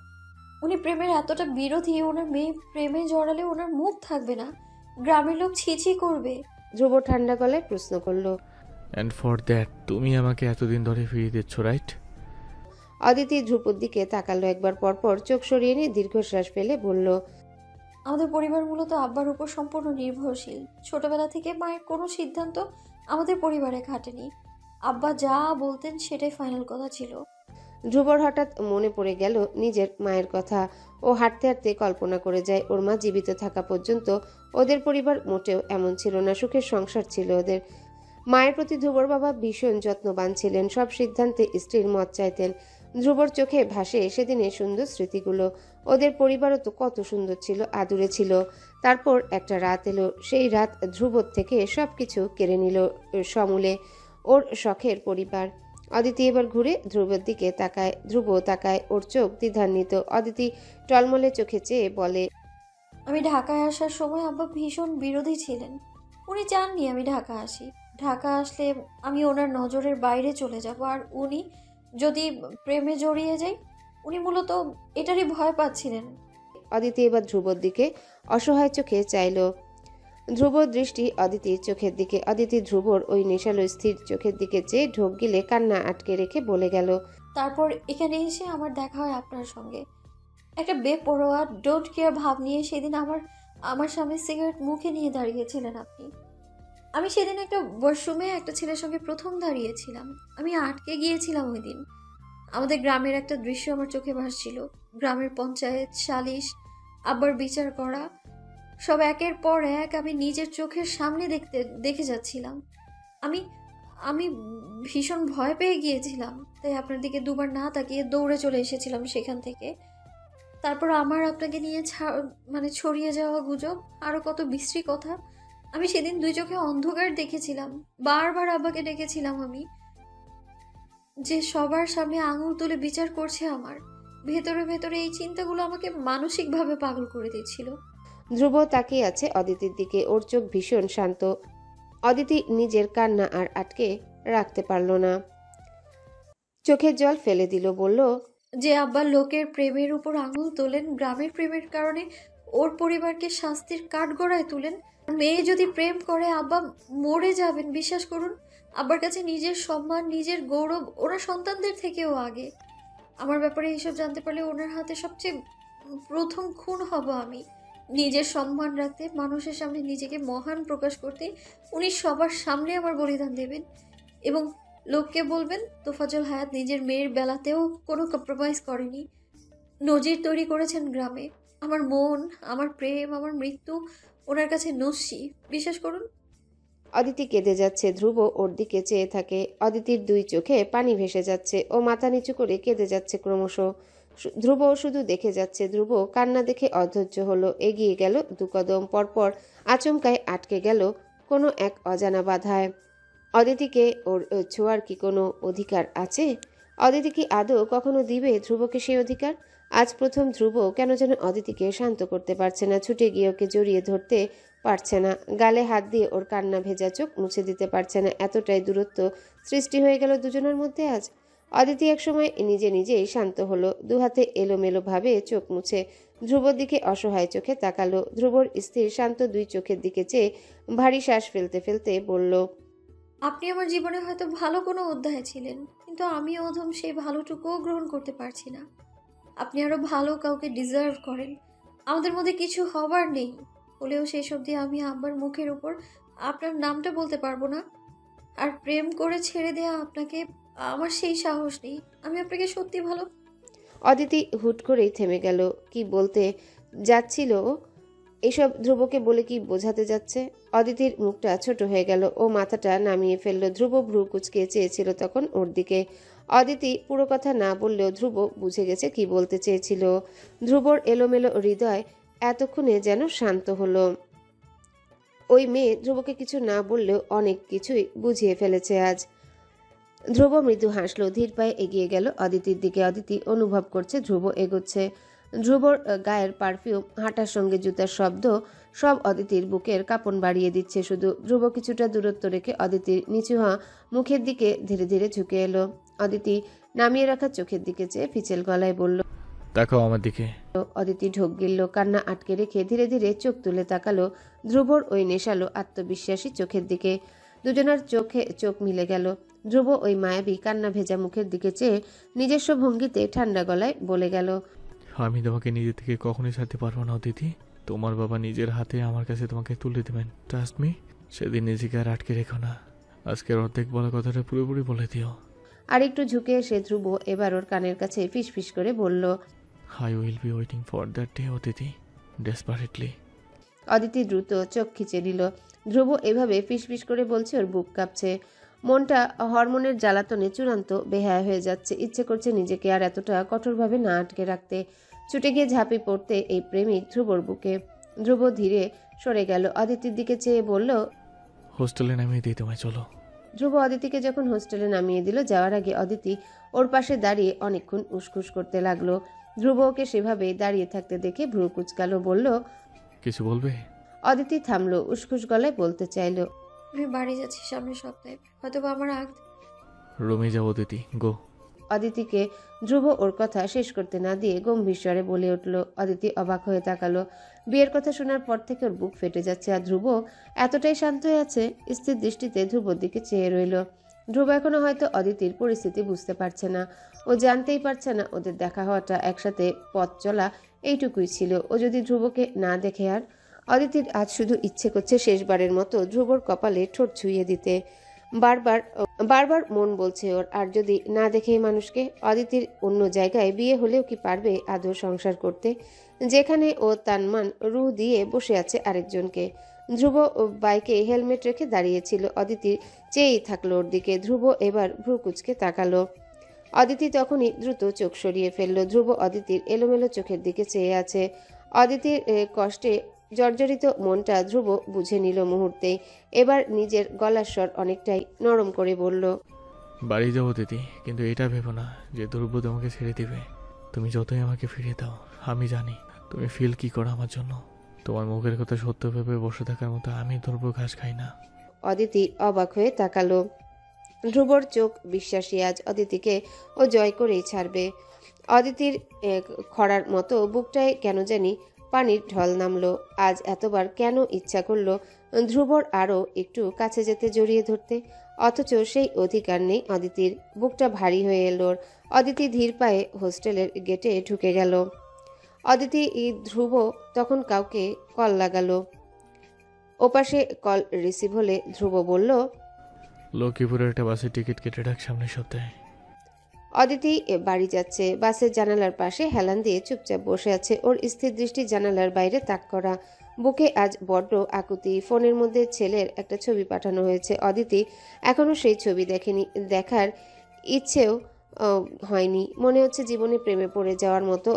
উনি প্রেমের এতটা বিরোধী, ওনার মেয়ে প্রেমে জড়ালে ওনার মুখ থাকবে না, গ্রামের লোক ছিছি করবে। ধ্রুব ঠান্ডা গলায় প্রশ্ন করলো, অ্যান্ড ফর দ্যাট তুমি আমাকে এতদিন ধরে ফিরিয়ে দিচ্ছ, রাইট? অদিতি ধ্রুবর দিকে তাকালো একবার, পরপর চোখ সরিয়ে নিয়ে দীর্ঘশ্বাস ফেলে বলল, আমাদের পরিবার মূলত আব্বার উপর সম্পূর্ণ নির্ভরশীল। ছোটবেলা থেকে মায়ের কোনো সিদ্ধান্ত আমাদের পরিবারে খাটেনি। আব্বা যা বলতেন সেটাই ফাইনাল কথা ছিল। ধ্রুবর হঠাৎ মনে পড়ে গেল নিজের মায়ের কথা। ও হাঁটতে হাঁটতে কল্পনা করে যায় ওর মা জীবিত থাকা পর্যন্ত ওদের পরিবার মোটেও এমন ছিল না, সুখের সংসার ছিল ওদের। মায়ের প্রতি ধ্রুবর বাবা ভীষণ যত্নবান ছিলেন, সব সিদ্ধান্তে স্ত্রীর মত চাইতেন। ধ্রুবর চোখে ভাসে সেদিনের সুন্দর স্মৃতিগুলো। ওদের পরিবারও তো কত সুন্দর ছিল, আদুরে ছিল। তারপর একটা রাত এলো, সেই রাত ধ্রুবর থেকে সবকিছু কেড়ে নিল সমূলে। ওর শখের পরিবার। অদিতি এবার ঘুরে ধ্রুবের দিকে তাকায়, ধ্রুব তাকায়, ওর চোখ দ্বিধান্বিত। অদিতি টলমলে চোখে চেয়ে বলে, আমি ঢাকায় আসার সময় আব্বা ভীষণ বিরোধী ছিলেন। উনি চাননি আমি ঢাকা আসি। ঢাকা আসলে আমি ওনার নজরের বাইরে চলে যাব, আর উনি যদি প্রেমে জড়িয়ে যাই, উনি মূলত এটারই ভয় পাচ্ছিলেন। অদিতি এবার ধ্রুবর দিকে অসহায় চোখে চাইল। ধ্রুবর দৃষ্টি অদিতির চোখের দিকে। অদিতি ধ্রুবর ওই নেশালো স্থির চোখের দিকে চেয়ে ঢোক গিলে কান্না আটকে রেখে বলে গেল, তারপর এখানে এসে আমার দেখা হয় আপনার সঙ্গে। একটা বেপরোয়া ডোন্ট কেয়ার ভাব নিয়ে সেদিন আমার সামনে সিগারেট মুখে নিয়ে দাঁড়িয়েছিলেন আপনি। আমি সেদিন একটা ওয়াশরুমে একটা ছেলের সঙ্গে প্রথম দাঁড়িয়েছিলাম। আমি আটকে গিয়েছিলাম ওই দিন। আমাদের গ্রামের একটা দৃশ্য আমার চোখে ভাসছিল। গ্রামের পঞ্চায়েত, সালিশ, আব্বার বিচার করা, সব একের পর এক আমি নিজের চোখের সামনে দেখে যাচ্ছিলাম। আমি আমি ভীষণ ভয় পেয়ে গিয়েছিলাম, তাই আপনার দিকে দুবার না তাকিয়ে দৌড়ে চলে এসেছিলাম সেখান থেকে। তারপর আমার আপনাকে নিয়ে ছড়িয়ে যাওয়া গুজব, আরও কত বিশ্রী কথা। আমি সেদিন দুই চোখে অন্ধকার দেখেছিলাম। বারবার আব্বাকে ডেকেছিলাম আমি, যে সবার সামনে আঙুল তুলে বিচার করছে আমার। ভেতরে ভেতরে এই চিন্তাগুলো আমাকে মানসিকভাবে পাগল করে দিচ্ছিল। ধ্রুব তাকিয়ে আছে অদিতির দিকে, ওর চোখ ভীষণ শান্ত। অদিতি নিজের কান্না আর আটকে রাখতে পারল না, চোখের জল ফেলে দিল, বলল, যে আব্বা লোকের প্রেমের উপর আঙুল তোলেন, গ্রামের প্রেমের কারণে ওর পরিবারকে শাস্তির কাঠগড়ায় তুলেন। মেয়ে যদি প্রেম করে আব্বা মরে যাবেন, বিশ্বাস করুন। আব্বার কাছে নিজের সম্মান, নিজের গৌরব ওনার সন্তানদের থেকেও আগে। আমার ব্যাপারে এইসব জানতে পারলে ওনার হাতে সবচেয়ে প্রথম খুন হব আমি। নিজের সম্মান রাখতে, মানুষের সামনে নিজেকে মহান প্রকাশ করতে উনি সবার সামনে আমার বলিদান দেবেন, এবং লোককে বলবেন তোফাজ্জল হায়াত নিজের মেয়ের বেলাতেও কোনো কম্প্রোমাইজ করেনি। নজির তৈরি করেছেন গ্রামে। আমার মন, আমার প্রেম, আমার মৃত্যু ওনার কাছে নস্যি, বিশ্বাস করুন। অদিতি কেঁদে যাচ্ছে। ধ্রুব ওর দিকে চেয়ে থাকে। অদিতির দুই চোখে পানি ভেসে যাচ্ছে। ও মাথা নিচু করে কেঁদে যাচ্ছে ক্রমশ। ধ্রুব শুধু দেখে যাচ্ছে। ধ্রুব কান্না দেখে অধৈর্য হলো, এগিয়ে গেল দু কদম, পরপর আচমকায় আটকে গেল কোনো এক অজানা বাধায়। অদিতিকে ওর ছোঁয়ার কি কোনো অধিকার আছে? অদিতি কি আদৌ কখনো দিবে ধ্রুবকে সেই অধিকার? আজ প্রথম ধ্রুব কেন যেন অদিতিকে শান্ত করতে পারছে না, ছুটে গিয়ে ওকে জড়িয়ে ধরতে পারছে না, গালে হাত দিয়ে ওর কান্না ভেজা চোখ মুছে দিতে পারছে না। এতটাই দূরত্ব সৃষ্টি হয়ে গেল দুজনের মধ্যে আজ। অদিতি একসময় নিজেই শান্ত হলো, দুহাতে এলোমেলো ভাবে চোখ মুছে ধ্রুবর দিকে অসহায় চোখে তাকালো। ধ্রুবর স্থির শান্ত দুই চোখের দিকে চেয়ে ভারী শ্বাস ফেলতে ফেলতে বলল, আপনি আমার জীবনে হয়তো ভালো কোনো অধ্যায় ছিলেন, কিন্তু আমি অধম সেই ভালোটুকুও গ্রহণ করতে পারছি না। আপনি আরো ভালো কাউকে ডিজার্ভ করেন। আমাদের মধ্যে কিছু হবার নেই, হলেও শেষ অবধি আমি আব্বার মুখের উপর আপনার নামটা বলতে পারবো না। আর প্রেম করে ছেড়ে দেয়া আপনাকে আমার সেই সাহস নেই। আমি আপনাকে সত্যি ভালো। অদিতি হুট করেই থেমে গেল। কি বলতে যাচ্ছিল এসব ধ্রুবকে বলে কি বোঝাতে যাচ্ছে? অদিতির মুখটা ছোট হয়ে গেল, ও মাথাটা নামিয়ে ফেলল। ধ্রুব ভ্রু কুচকে চেয়েছিল তখন ওর দিকে। অদিতি পুরো কথা না বললেও ধ্রুব বুঝে গেছে কি বলতে চেয়েছিল। ধ্রুবর এলোমেলো হৃদয় এতক্ষণে যেন শান্ত হলো। ওই মেয়ে ধ্রুবকে কিছু না বললেও অনেক কিছুই বুঝিয়ে ফেলেছে আজ। ধ্রুব মৃদু হাসলো, ধীর পায়ে এগিয়ে গেল অদিতির দিকে। অদিতি অনুভব করছে ধ্রুব এগোচ্ছে। ধ্রুবর গায়ের পারফিউম, হাঁটার সঙ্গে জুতার শব্দ সব অদিতির বুকের কাঁপন বাড়িয়ে দিচ্ছে শুধু। ধ্রুব কিছুটা দূরত্ব রেখে অদিতির নিচু হওয়া মুখের দিকে ধীরে ধীরে ঝুঁকে এলো। অদিতি নামিয়ে রাখা চোখের দিকে চেয়ে ফিচেল গলায় বলল, তাকাও আমার দিকে। অদিতি ঢোক গিলল, কান্না আটকে রেখে ধীরে ধীরে চোখ তুলে তাকালো ধ্রুবর ওই নেশালো আত্মবিশ্বাসী চোখের দিকে। দুজনের চোখে চোখ মিলে গেল। ধ্রুব ওই মায়াবী কান্না ভেজা মুখের দিকে চেয়ে নিজস্ব ভঙ্গিতে ঠান্ডা গলায় বলে গেল, আমি তোমাকে নিজে থেকে কখনোই ছাড়তে পারবো না অদিতি। তোমার বাবা নিজের হাতে আমার কাছে তোমাকে তুলে দেবেন, ট্রাস্ট মি। সেদিন নিজেকে আর আটকে রেখো না। আজকের অর্ধেক বলা কথাটা পুরোপুরি বলে দিও। আর একটু ঝুঁকে এসে ধ্রুব এবার ওর কানের কাছে ফিসফিস করে বলল, I will be waiting for that day Aditi, desperately. Aditi দ্রুত চোখ খিচে নিল। ধ্রুব এভাবে ফিসফিস করে বলছে, ওর বুক কাঁপছে। মনটা হরমোনের জ্বালাতনে চূড়ান্ত বেহায়া হয়ে যাচ্ছে। ইচ্ছে করছে নিজেকে আর এতটা কঠোরভাবে না আটকে রাখতে, ছুটে গিয়ে ঝাঁপিয়ে পড়তে এই প্রেমিক ধ্রুবর বুকে। ধ্রুব ধীরে সরে গেল, অদিতির দিকে চেয়ে বলল, হোস্টেলে নামিয়ে দিই তোমায়, চলো। ধ্রুব অদিতিকে যখন হোস্টেলে নামিয়ে দিল, যাওয়ার আগে অদিতি ওর পাশে দাঁড়িয়ে অনেকক্ষণ উসখুস করতে লাগলো। ধ্রুব ওকে সেভাবে দাঁড়িয়ে থাকতে দেখে ভ্রু কুচকালো, বলল, কিছু বলবে? অদিতি থামলো, উসখুস গলায় বলতে চাইলো, আমি বাড়ি যাচ্ছি সামনের সপ্তাহে, হয়তো বা আমার রুমে যাও অদিতি, গো। অদিতিকে ধ্রুব ওর কথা শেষ করতে না দিয়ে গম্ভীর স্বরে বলে উঠল। অদিতি অবাক হয়ে তাকালো। বিয়ের কথা শোনার পর থেকে ওর বুক ফেটে যাচ্ছে, আর ধ্রুব এতটাই শান্ত হয়ে আছে, স্থির দৃষ্টিতে ধ্রুবর দিকে চেয়ে রইল। ধ্রুব এখনো হয়তো অদিতির পরিস্থিতি বুঝতে পারছে না। ও জানতেই পারছে না ওদের দেখা হওয়াটা, একসাথে পথ চলা এইটুকুই ছিল। ও যদি ধ্রুবকে না দেখে, আর অদিতির আজ শুধু ইচ্ছে করছে শেষবারের মতো ধ্রুবর কপালে ঠোঁট ছুঁয়ে দিতে। বারবার মন বলছে ওর, আর যদি না দেখে মানুষকে। অদিতির অন্য জায়গায় বিয়ে হলেও কি পারবে আদৌ সংসার করতে, যেখানে ও তানমান রুহ দিয়ে বসে আছে আরেকজনকে। ধ্রুব বাইকে হেলমেট রেখে দাঁড়িয়েছিল, অদিতি চেয়েই থাকলো ওর দিকে। ধ্রুব এবার ভ্রু কুচকে তাকালো। অদিতি তখনই দ্রুত চোখ সরিয়ে ফেললো। ধ্রুব অদিতির এলোমেলো চোখের দিকে চেয়ে আছে। অদিতির কষ্টে জর্জরিত মনটা ধ্রুব বুঝে নিল মুহূর্তেই। এবার নিজের গলার স্বর অনেকটাই নরম করে বলল, বাড়ি যাও অদিতি, কিন্তু এটা ভেবো না যে ধ্রুব তোমাকে ছেড়ে দিবে। তুমি যতই আমাকে ফিরিয়ে দাও, আমি জানি তুমি ফিল কি করো আমার জন্য। তোমার মুখের কথা সত্য ভেবে বসে থাকার মতো আমি ধ্রুব ঘাস খাই না। অদিতি অবাক হয়ে তাকালো। ধ্রুবর চোখ বিশ্বাসী, আজ অদিতিকে ও জয় করেই ছাড়বে। অদিতির খরার মতো বুকটায় কেন জানি পানির ঢল নামলো। আজ এতবার কেন ইচ্ছা করলো ধ্রুবর আরও একটু কাছে যেতে, জড়িয়ে ধরতে, অথচ সেই অধিকার নেই অদিতির। বুকটা ভারী হয়ে এলো। অদিতি ধীর পায়ে হোস্টেলের গেটে ঢুকে গেল। অদিতি ধ্রুব তখন কাউকে কল লাগালো। ওপাশে কল রিসিভ হলে ধ্রুব বলল, লক্ষ্মীপুরের একটা বাসের টিকিট কেটে রাখ সামনের সপ্তাহে। অদিতি বাড়ি যাচ্ছে। বাসের জানালার পাশে হেলান দিয়ে চুপচাপ বসে আছে। ওর স্থির দৃষ্টি জানালার বাইরে তাক করা। বুকে আজ বড্ড আকুতি। ফোনের মধ্যে ছেলের একটা ছবি পাঠানো হয়েছে। অদিতি এখনো সেই ছবি দেখেনি, দেখার ইচ্ছেও হয়নি। মনে হচ্ছে জীবনে প্রেমে পড়ে যাওয়ার মতো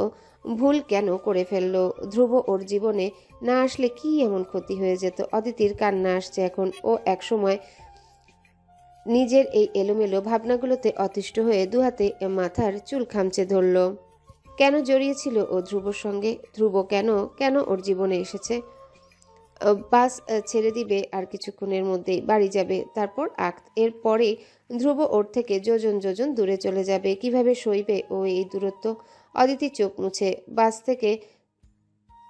ভুল কেন করে ফেললো। ধ্রুব ওর জীবনে না আসলে কি এমন ক্ষতি হয়ে যেত। অদিতির কান্না আসছে এখন। ও একসময় নিজের এই এলোমেলো ভাবনাগুলোতে অতিষ্ঠ হয়ে দুহাতে মাথার চুল খামচে ধরল। কেন জড়িয়েছিল ও ধ্রুবর সঙ্গে? ধ্রুব কেন ওর জীবনে এসেছে? বাস ছেড়ে দিবে আর কিছুক্ষণের মধ্যেই, বাড়ি যাবে, তারপর এরপরে ধ্রুব ওর থেকে যোজন যোজন দূরে চলে যাবে। কিভাবে সইবে ও এই দূরত্ব? অদিতি চোখ মুছে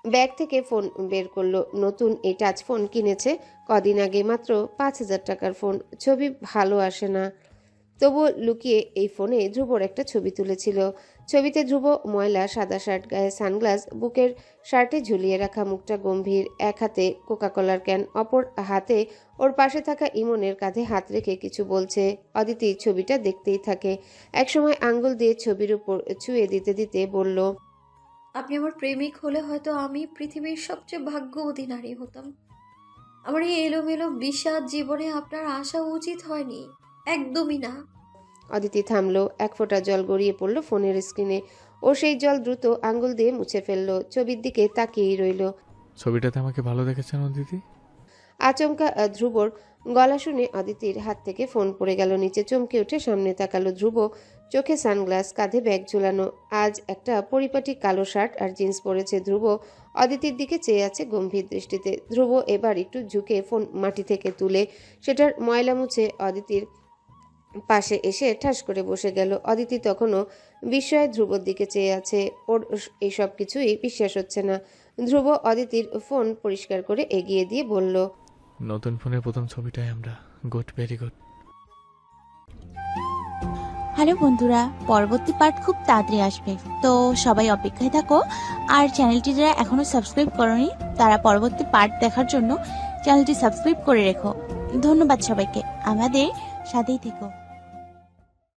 ব্যাগ থেকে ফোন বের করলো। নতুন এই টাচ ফোন কিনেছে কদিন আগে, মাত্র 5,000 টাকার ফোন। ছবি ভালো আসে না, তবুও লুকিয়ে এই ফোনে ধ্রুবর একটা ছবি তুলেছিল। ছবিতে ধ্রুব ময়লা সাদা শার্ট, গায়ে সানগ্লাস, বুকের শার্টে ঝুলিয়ে রাখা, মুখটা গম্ভীর, এক হাতে কোকাকোলার ক্যান, অপর হাতে ওর পাশে থাকা ইমনের কাঁধে হাত রেখে কিছু বলছে। অদিতি ছবিটা দেখতেই থাকে। একসময় আঙ্গুল দিয়ে ছবির উপর ছুঁয়ে দিতে দিতে বলল, আপনি আমার প্রেমিক হলে হয়তো আমি পৃথিবীর সবচেয়ে ভাগ্যবতী নারী হতাম। আমার এই এলোমেলো বিষাদ জীবনে আপনার আসা উচিত হয়নি, একদমই না। অদিতি থামলো। এক ফোঁটা জল গড়িয়ে পড়লো ফোনের স্ক্রিনে। ও সেই জল দ্রুত আঙ্গুল দিয়ে মুছে ফেললো। ছবির দিকে তাকিয়েই রইল। ছবিটাতে আমাকে ভালো দেখেছেন অদিতি? আচমকা ধ্রুবর গলা শুনে অদিতির হাত থেকে ফোন পড়ে গেল নিচে। চমকে উঠে সামনে তাকালো। ধ্রুব, চোখে সানগ্লাস, কাঁধে ব্যাগ ঝুলানো, আজ একটা পরিপাটি কালো শার্ট আর জিন্স পরেছে। ধ্রুব অদিতির দিকে চেয়ে আছে গম্ভীর দৃষ্টিতে। ধ্রুব এবার একটু ঝুঁকে ফোন মাটি থেকে তুলে সেটার ময়লা মুছে অদিতির পাশে এসে ঠাস করে বসে গেল। অদিতি তখনও বিস্ময়ে ধ্রুবর দিকে চেয়ে আছে। ওর এইসব কিছুই বিশ্বাস হচ্ছে না। ধ্রুব অদিতির ফোন পরিষ্কার করে এগিয়ে দিয়ে বলল, নতুন ফোনের প্রথম ছবিটাই আমরা। Good, very good. হ্যালো বন্ধুরা, পরবর্তী পার্ট খুব তাড়াতাড়ি আসবে, তো সবাই অপেক্ষায় থাকো। আর চ্যানেলটি যারা এখনো সাবস্ক্রাইব করোনি তারা পরবর্তী পার্ট দেখার জন্য চ্যানেলটি সাবস্ক্রাইব করে রেখো। ধন্যবাদ সবাইকে, আমাদের সাথেই থেকো।